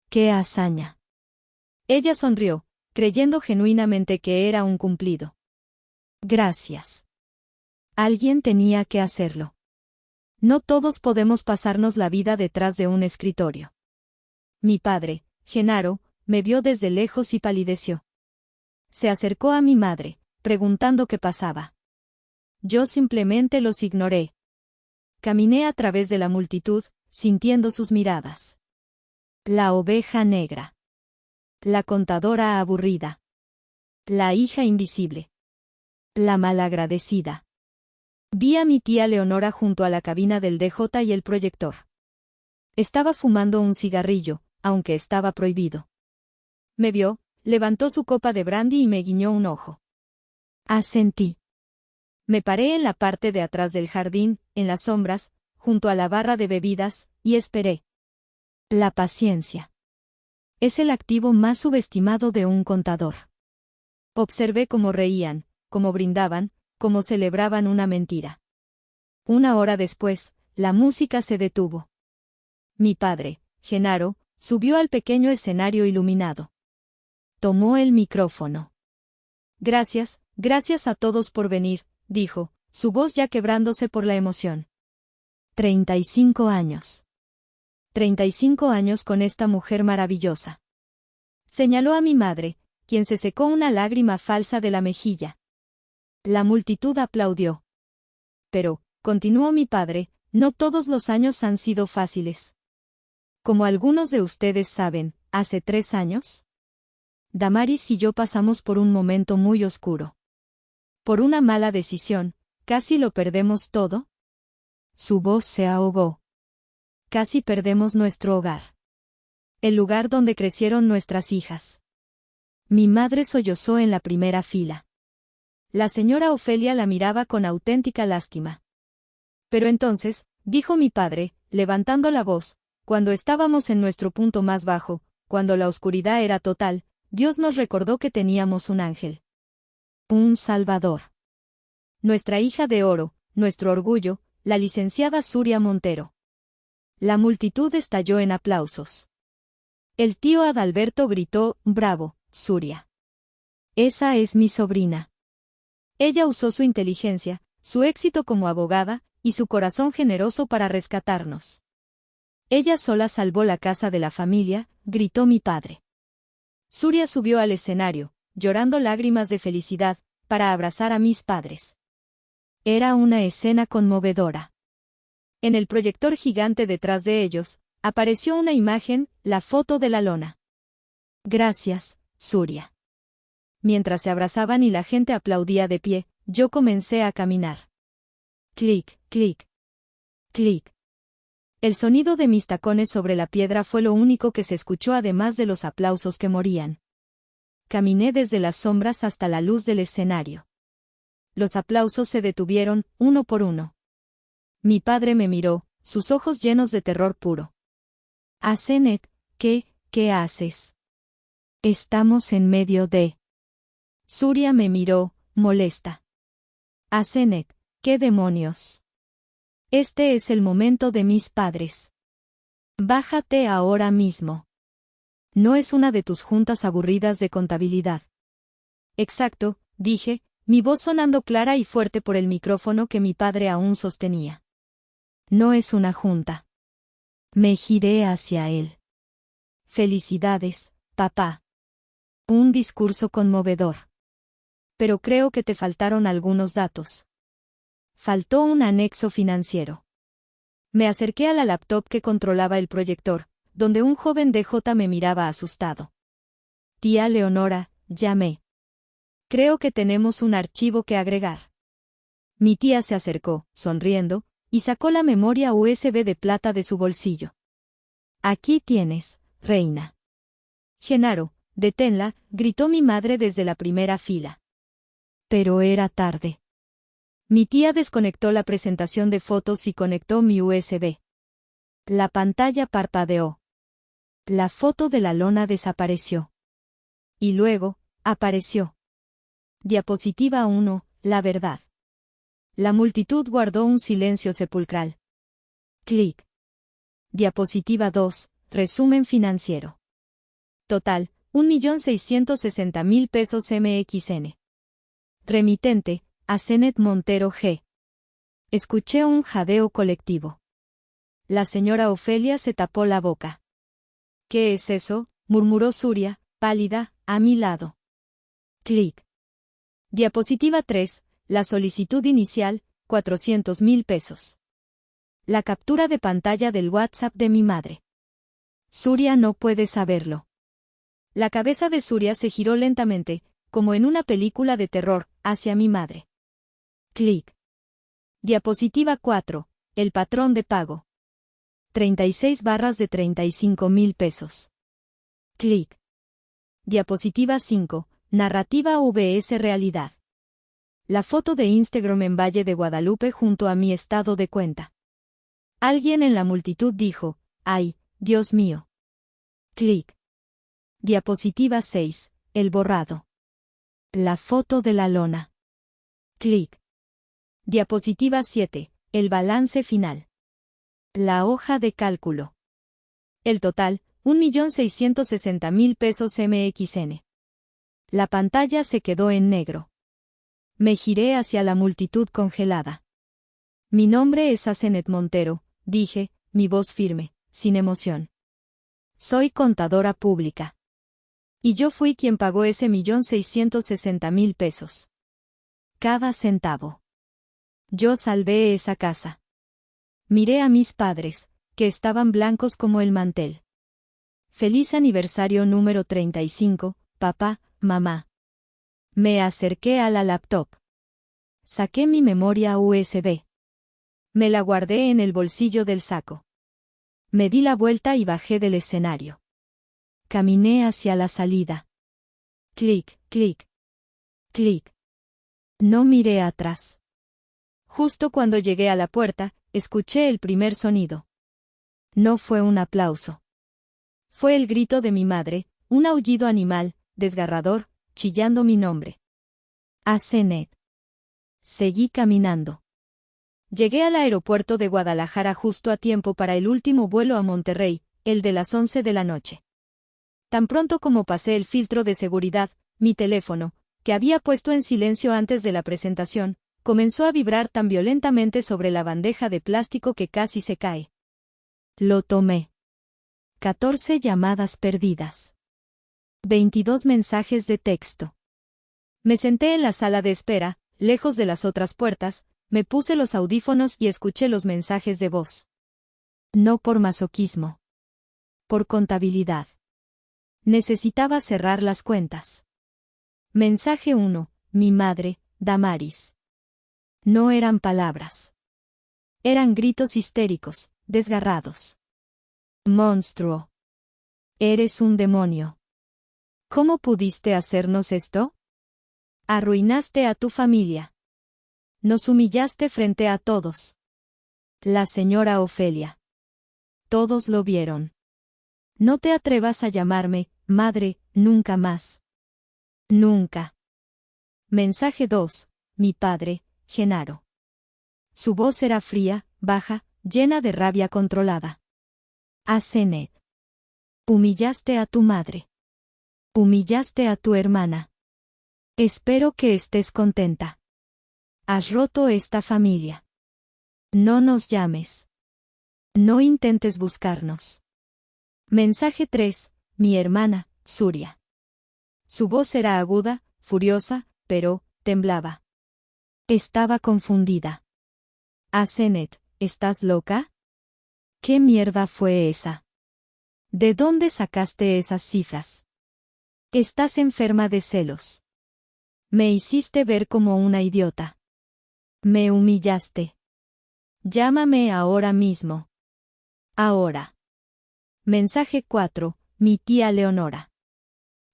¡Qué hazaña!». Ella sonrió, creyendo genuinamente que era un cumplido. «Gracias. Alguien tenía que hacerlo. No todos podemos pasarnos la vida detrás de un escritorio». Mi padre, Genaro, me vio desde lejos y palideció. Se acercó a mi madre, preguntando qué pasaba. Yo simplemente los ignoré. Caminé a través de la multitud, sintiendo sus miradas. La oveja negra. La contadora aburrida. La hija invisible. La malagradecida. Vi a mi tía Leonora junto a la cabina del DJ y el proyector. Estaba fumando un cigarrillo, aunque estaba prohibido. Me vio, levantó su copa de brandy y me guiñó un ojo. Asentí. Me paré en la parte de atrás del jardín, en las sombras, junto a la barra de bebidas, y esperé. La paciencia. Es el activo más subestimado de un contador. Observé cómo reían, cómo brindaban, cómo celebraban una mentira. Una hora después, la música se detuvo. Mi padre, Genaro, subió al pequeño escenario iluminado. Tomó el micrófono. «Gracias, gracias a todos por venir», dijo, su voz ya quebrándose por la emoción. 35 años. 35 años con esta mujer maravillosa. Señaló a mi madre, quien se secó una lágrima falsa de la mejilla. La multitud aplaudió. Pero, continuó mi padre, no todos los años han sido fáciles. Como algunos de ustedes saben, hace 3 años, Damaris y yo pasamos por un momento muy oscuro. Por una mala decisión, casi lo perdemos todo. Su voz se ahogó. Casi perdemos nuestro hogar. El lugar donde crecieron nuestras hijas. Mi madre sollozó en la primera fila. La señora Ofelia la miraba con auténtica lástima. Pero entonces, dijo mi padre, levantando la voz, cuando estábamos en nuestro punto más bajo, cuando la oscuridad era total, Dios nos recordó que teníamos un ángel. Un Salvador. Nuestra hija de oro, nuestro orgullo, la licenciada Suria Montero. La multitud estalló en aplausos. El tío Adalberto gritó, «Bravo, Suria. Esa es mi sobrina». Ella usó su inteligencia, su éxito como abogada, y su corazón generoso para rescatarnos. Ella sola salvó la casa de la familia, gritó mi padre. Suria subió al escenario, llorando lágrimas de felicidad, para abrazar a mis padres. Era una escena conmovedora. En el proyector gigante detrás de ellos, apareció una imagen, la foto de la lona. Gracias, Suria. Mientras se abrazaban y la gente aplaudía de pie, yo comencé a caminar. Clic, clic. Clic. El sonido de mis tacones sobre la piedra fue lo único que se escuchó además de los aplausos que morían. Caminé desde las sombras hasta la luz del escenario. Los aplausos se detuvieron, uno por uno. Mi padre me miró, sus ojos llenos de terror puro. Asenet, ¿qué haces? Estamos en medio de... Suria me miró, molesta. Asenet, ¿qué demonios? Este es el momento de mis padres. Bájate ahora mismo. No es una de tus juntas aburridas de contabilidad. Exacto, dije, mi voz sonando clara y fuerte por el micrófono que mi padre aún sostenía. No es una junta. Me giré hacia él. Felicidades, papá. Un discurso conmovedor. Pero creo que te faltaron algunos datos. Faltó un anexo financiero. Me acerqué a la laptop que controlaba el proyector, donde un joven DJ me miraba asustado. Tía Leonora, llamé. Creo que tenemos un archivo que agregar. Mi tía se acercó, sonriendo, y sacó la memoria USB de plata de su bolsillo. Aquí tienes, reina. Genaro, deténla, gritó mi madre desde la primera fila. Pero era tarde. Mi tía desconectó la presentación de fotos y conectó mi USB. La pantalla parpadeó. La foto de la lona desapareció. Y luego, apareció. Diapositiva 1, la verdad. La multitud guardó un silencio sepulcral. Clic. Diapositiva 2, resumen financiero. Total, 1.660.000 pesos MXN. Remitente, Asenet Montero G. Escuché un jadeo colectivo. La señora Ofelia se tapó la boca. ¿Qué es eso?, murmuró Suria, pálida, a mi lado. Clic. Diapositiva 3, la solicitud inicial, 400.000 pesos. La captura de pantalla del WhatsApp de mi madre. Suria no puede saberlo. La cabeza de Suria se giró lentamente, como en una película de terror, hacia mi madre. Clic. Diapositiva 4, el patrón de pago. 36 barras de 35.000 pesos. Clic. Diapositiva 5, narrativa vs realidad. La foto de Instagram en Valle de Guadalupe junto a mi estado de cuenta. Alguien en la multitud dijo, ¡ay, Dios mío! Clic. Diapositiva 6, el borrado. La foto de la lona. Clic. Diapositiva 7, el balance final. La hoja de cálculo. El total, 1.660.000 pesos MXN. La pantalla se quedó en negro. Me giré hacia la multitud congelada. Mi nombre es Asenet Montero, dije, mi voz firme, sin emoción. Soy contadora pública. Y yo fui quien pagó ese 1.660.000 pesos. cada centavo. Yo salvé esa casa. Miré a mis padres, que estaban blancos como el mantel. Feliz aniversario número 35, papá, mamá. Me acerqué a la laptop. Saqué mi memoria USB. Me la guardé en el bolsillo del saco. Me di la vuelta y bajé del escenario. Caminé hacia la salida. Clic, clic. Clic. No miré atrás. Justo cuando llegué a la puerta, escuché el primer sonido. No fue un aplauso. Fue el grito de mi madre, un aullido animal, desgarrador, chillando mi nombre. Asenet. Seguí caminando. Llegué al aeropuerto de Guadalajara justo a tiempo para el último vuelo a Monterrey, el de las 11 de la noche. Tan pronto como pasé el filtro de seguridad, mi teléfono, que había puesto en silencio antes de la presentación, comenzó a vibrar tan violentamente sobre la bandeja de plástico que casi se cae. Lo tomé. 14 llamadas perdidas. 22 mensajes de texto. Me senté en la sala de espera, lejos de las otras puertas, me puse los audífonos y escuché los mensajes de voz. No por masoquismo. Por contabilidad. Necesitaba cerrar las cuentas. Mensaje 1, mi madre, Damaris. No eran palabras. Eran gritos histéricos, desgarrados. Monstruo. Eres un demonio. ¿Cómo pudiste hacernos esto? Arruinaste a tu familia. Nos humillaste frente a todos. La señora Ofelia. Todos lo vieron. No te atrevas a llamarme, madre, nunca más. Nunca. Mensaje 2, mi padre, Genaro. Su voz era fría, baja, llena de rabia controlada. Asenet. Humillaste a tu madre. Humillaste a tu hermana. Espero que estés contenta. Has roto esta familia. No nos llames. No intentes buscarnos. Mensaje 3, mi hermana, Suria. Su voz era aguda, furiosa, pero temblaba. Estaba confundida. Asenet, ¿estás loca? ¿Qué mierda fue esa? ¿De dónde sacaste esas cifras? Estás enferma de celos. Me hiciste ver como una idiota. Me humillaste. Llámame ahora mismo. Ahora. Mensaje 4, mi tía Leonora.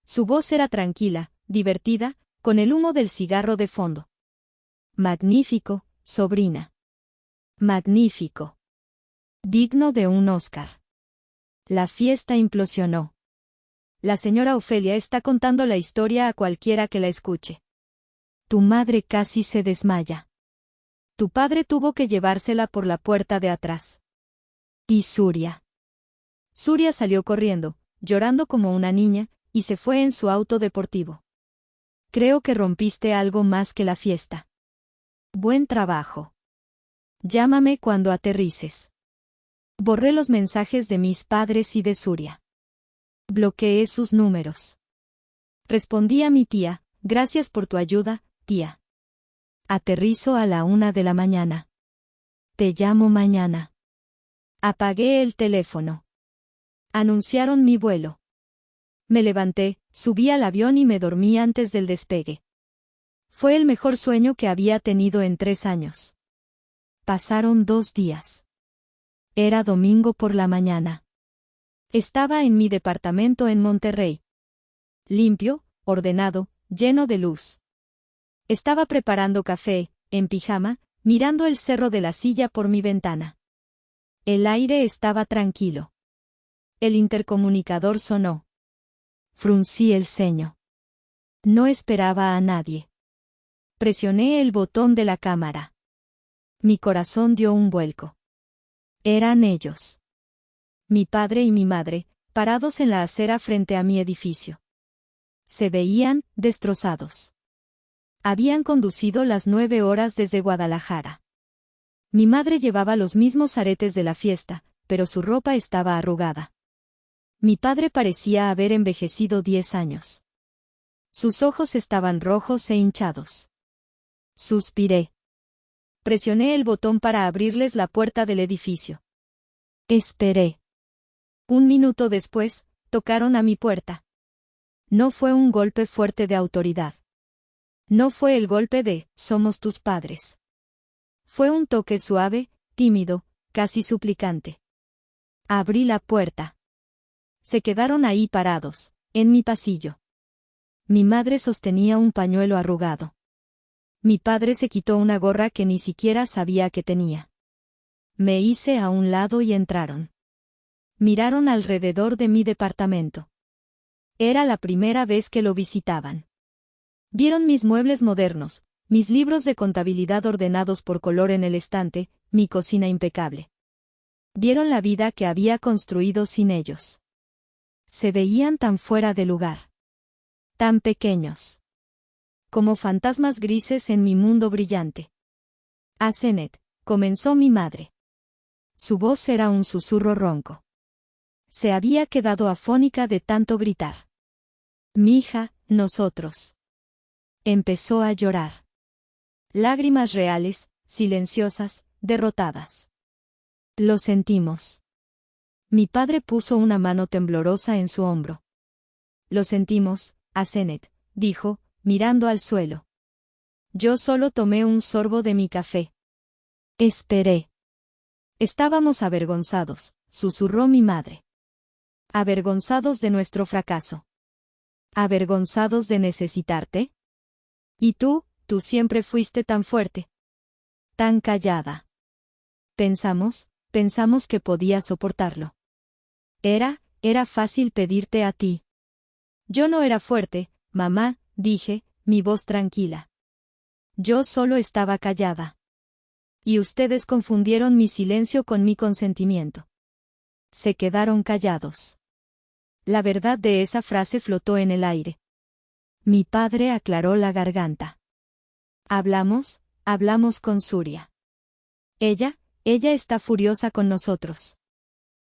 Su voz era tranquila, divertida, con el humo del cigarro de fondo. Magnífico, sobrina. Magnífico. Digno de un Oscar. La fiesta implosionó. La señora Ofelia está contando la historia a cualquiera que la escuche. Tu madre casi se desmaya. Tu padre tuvo que llevársela por la puerta de atrás. ¿Y Suria? Suria salió corriendo, llorando como una niña, y se fue en su auto deportivo. Creo que rompiste algo más que la fiesta. Buen trabajo. Llámame cuando aterrices. Borré los mensajes de mis padres y de Suria. Bloqueé sus números. Respondí a mi tía, gracias por tu ayuda, tía. Aterrizo a la 1 de la mañana. Te llamo mañana. Apagué el teléfono. Anunciaron mi vuelo. Me levanté, subí al avión y me dormí antes del despegue. Fue el mejor sueño que había tenido en 3 años. Pasaron 2 días. Era domingo por la mañana. Estaba en mi departamento en Monterrey. Limpio, ordenado, lleno de luz. Estaba preparando café, en pijama, mirando el cerro de la silla por mi ventana. El aire estaba tranquilo. El intercomunicador sonó. Fruncí el ceño. No esperaba a nadie. Presioné el botón de la cámara. Mi corazón dio un vuelco. Eran ellos. Mi padre y mi madre, parados en la acera frente a mi edificio. Se veían destrozados. Habían conducido las 9 horas desde Guadalajara. Mi madre llevaba los mismos aretes de la fiesta, pero su ropa estaba arrugada. Mi padre parecía haber envejecido 10 años. Sus ojos estaban rojos e hinchados. Suspiré. Presioné el botón para abrirles la puerta del edificio. Esperé. 1 minuto después, tocaron a mi puerta. No fue un golpe fuerte de autoridad. No fue el golpe de «somos tus padres». Fue un toque suave, tímido, casi suplicante. Abrí la puerta. Se quedaron ahí parados, en mi pasillo. Mi madre sostenía un pañuelo arrugado. Mi padre se quitó una gorra que ni siquiera sabía que tenía. Me hice a un lado y entraron. Miraron alrededor de mi departamento. Era la primera vez que lo visitaban. Vieron mis muebles modernos, mis libros de contabilidad ordenados por color en el estante, mi cocina impecable. Vieron la vida que había construido sin ellos. Se veían tan fuera de lugar. Tan pequeños. Como fantasmas grises en mi mundo brillante. Asenet, comenzó mi madre. Su voz era un susurro ronco. Se había quedado afónica de tanto gritar. Mija, nosotros. Empezó a llorar. Lágrimas reales, silenciosas, derrotadas. Lo sentimos. Mi padre puso una mano temblorosa en su hombro. Lo sentimos, Asenet, dijo, mirando al suelo. Yo solo tomé un sorbo de mi café. Esperé. Estábamos avergonzados, susurró mi madre. Avergonzados de nuestro fracaso. ¿Avergonzados de necesitarte? ¿Y tú siempre fuiste tan fuerte? Tan callada. Pensamos que podías soportarlo. Era fácil pedirte a ti. Yo no era fuerte, mamá, dije, mi voz tranquila. Yo solo estaba callada. Y ustedes confundieron mi silencio con mi consentimiento. Se quedaron callados. La verdad de esa frase flotó en el aire. Mi padre aclaró la garganta. Hablamos con Surya. Ella está furiosa con nosotros.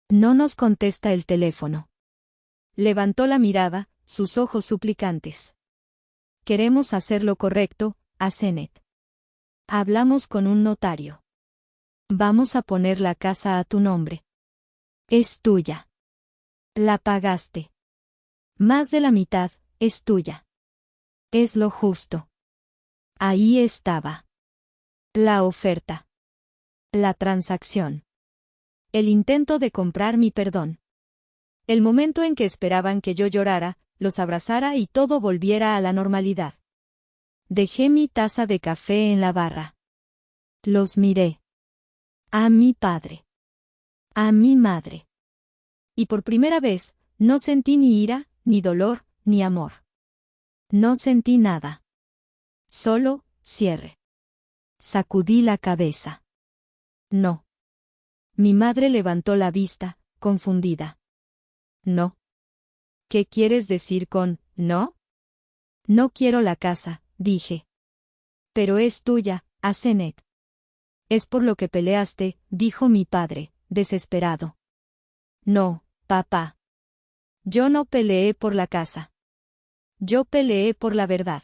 No nos contesta el teléfono. Levantó la mirada, sus ojos suplicantes. Queremos hacer lo correcto, Asenet. Hablamos con un notario. Vamos a poner la casa a tu nombre. Es tuya. La pagaste. Más de la mitad, es tuya. Es lo justo. Ahí estaba. La oferta. La transacción. El intento de comprar mi perdón. El momento en que esperaban que yo llorara, los abrazara y todo volviera a la normalidad. Dejé mi taza de café en la barra. Los miré. A mi padre. A mi madre. Y por primera vez, no sentí ni ira, ni dolor, ni amor. No sentí nada. Solo, cierre. Sacudí la cabeza. No. Mi madre levantó la vista, confundida. No. ¿Qué quieres decir con no? No quiero la casa, dije. Pero es tuya, Asenet. Es por lo que peleaste, dijo mi padre, desesperado. No, papá. Yo no peleé por la casa. Yo peleé por la verdad.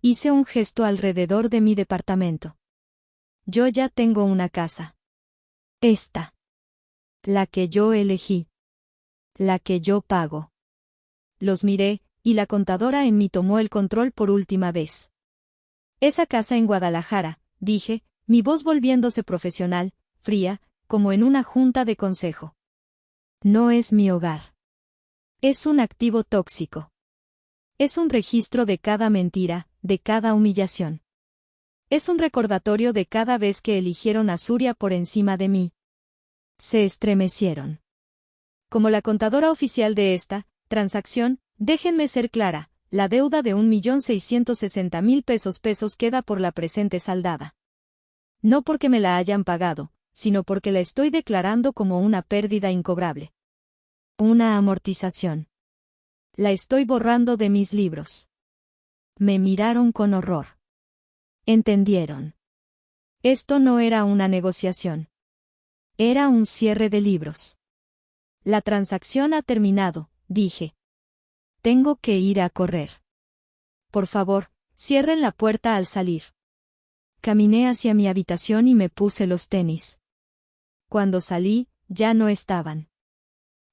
Hice un gesto alrededor de mi departamento. Yo ya tengo una casa. Esta. La que yo elegí. La que yo pago. Los miré, y la contadora en mí tomó el control por última vez. Esa casa en Guadalajara, dije, mi voz volviéndose profesional, fría, como en una junta de consejo. No es mi hogar. Es un activo tóxico. Es un registro de cada mentira, de cada humillación. Es un recordatorio de cada vez que eligieron a Surya por encima de mí. Se estremecieron. Como la contadora oficial de esta transacción, déjenme ser clara, la deuda de 1.660.000 pesos queda por la presente saldada. No porque me la hayan pagado, sino porque la estoy declarando como una pérdida incobrable. Una amortización. La estoy borrando de mis libros. Me miraron con horror. Entendieron. Esto no era una negociación. Era un cierre de libros. La transacción ha terminado, dije. Tengo que ir a correr. Por favor, cierren la puerta al salir. caminé hacia mi habitación y me puse los tenis. Cuando salí, ya no estaban.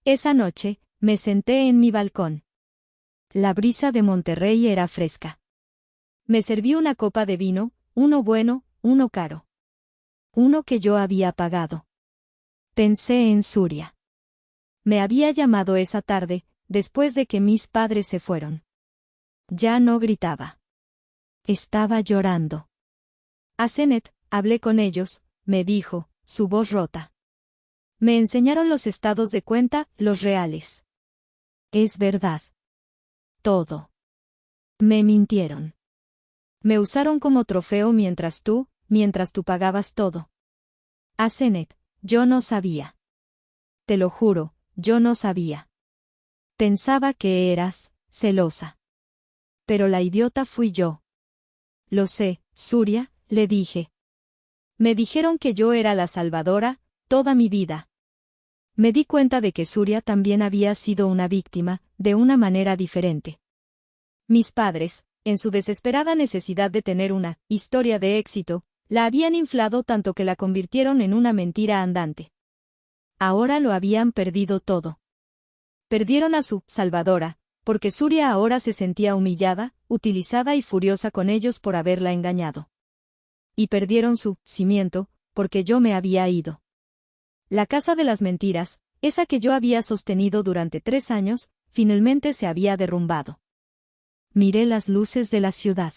Esa noche, me senté en mi balcón. La brisa de Monterrey era fresca. Me serví una copa de vino, uno bueno, uno caro. Uno que yo había pagado. Pensé en Surya. Me había llamado esa tarde, después de que mis padres se fueron. Ya no gritaba. Estaba llorando. A Zenet, hablé con ellos, me dijo, su voz rota. Me enseñaron los estados de cuenta, los reales. Es verdad. Todo. Me mintieron. Me usaron como trofeo mientras tú pagabas todo. A Zenet, yo no sabía. Te lo juro, yo no sabía. Pensaba que eras celosa. Pero la idiota fui yo. Lo sé, Surya, le dije. Me dijeron que yo era la salvadora, toda mi vida. Me di cuenta de que Surya también había sido una víctima, de una manera diferente. Mis padres, en su desesperada necesidad de tener una historia de éxito, la habían inflado tanto que la convirtieron en una mentira andante. Ahora lo habían perdido todo. Perdieron a su salvadora, porque Surya ahora se sentía humillada, utilizada y furiosa con ellos por haberla engañado. Y perdieron su cimiento, porque yo me había ido. La casa de las mentiras, esa que yo había sostenido durante 3 años, finalmente se había derrumbado. Miré las luces de la ciudad.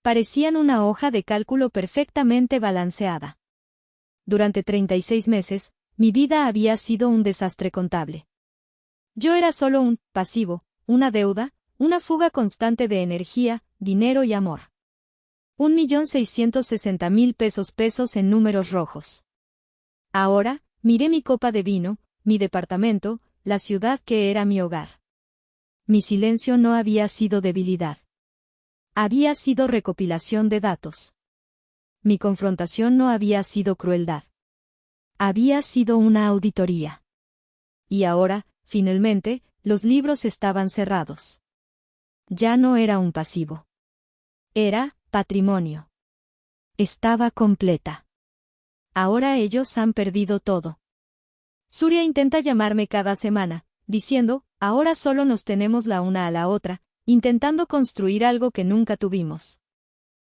Parecían una hoja de cálculo perfectamente balanceada. Durante 36 meses, mi vida había sido un desastre contable. Yo era solo un pasivo, una deuda, una fuga constante de energía, dinero y amor. 1.660.000 pesos en números rojos. Ahora, miré mi copa de vino, mi departamento, la ciudad que era mi hogar. Mi silencio no había sido debilidad. Había sido recopilación de datos. Mi confrontación no había sido crueldad. Había sido una auditoría. Y ahora, finalmente, los libros estaban cerrados. Ya no era un pasivo. Era patrimonio. Estaba completa. Ahora ellos han perdido todo. Surya intenta llamarme cada semana, diciendo, ahora solo nos tenemos la una a la otra, intentando construir algo que nunca tuvimos.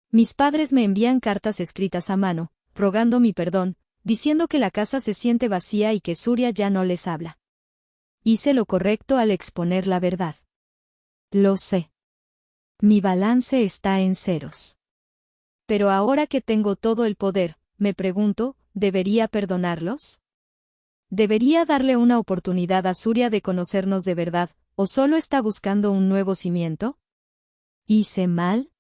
Mis padres me envían cartas escritas a mano, rogando mi perdón, diciendo que la casa se siente vacía y que Surya ya no les habla. Hice lo correcto al exponer la verdad. Lo sé. Mi balance está en ceros. Pero ahora que tengo todo el poder, me pregunto, ¿debería perdonarlos? ¿Debería darle una oportunidad a Surya de conocernos de verdad, o solo está buscando un nuevo cimiento? ¿Hice mal?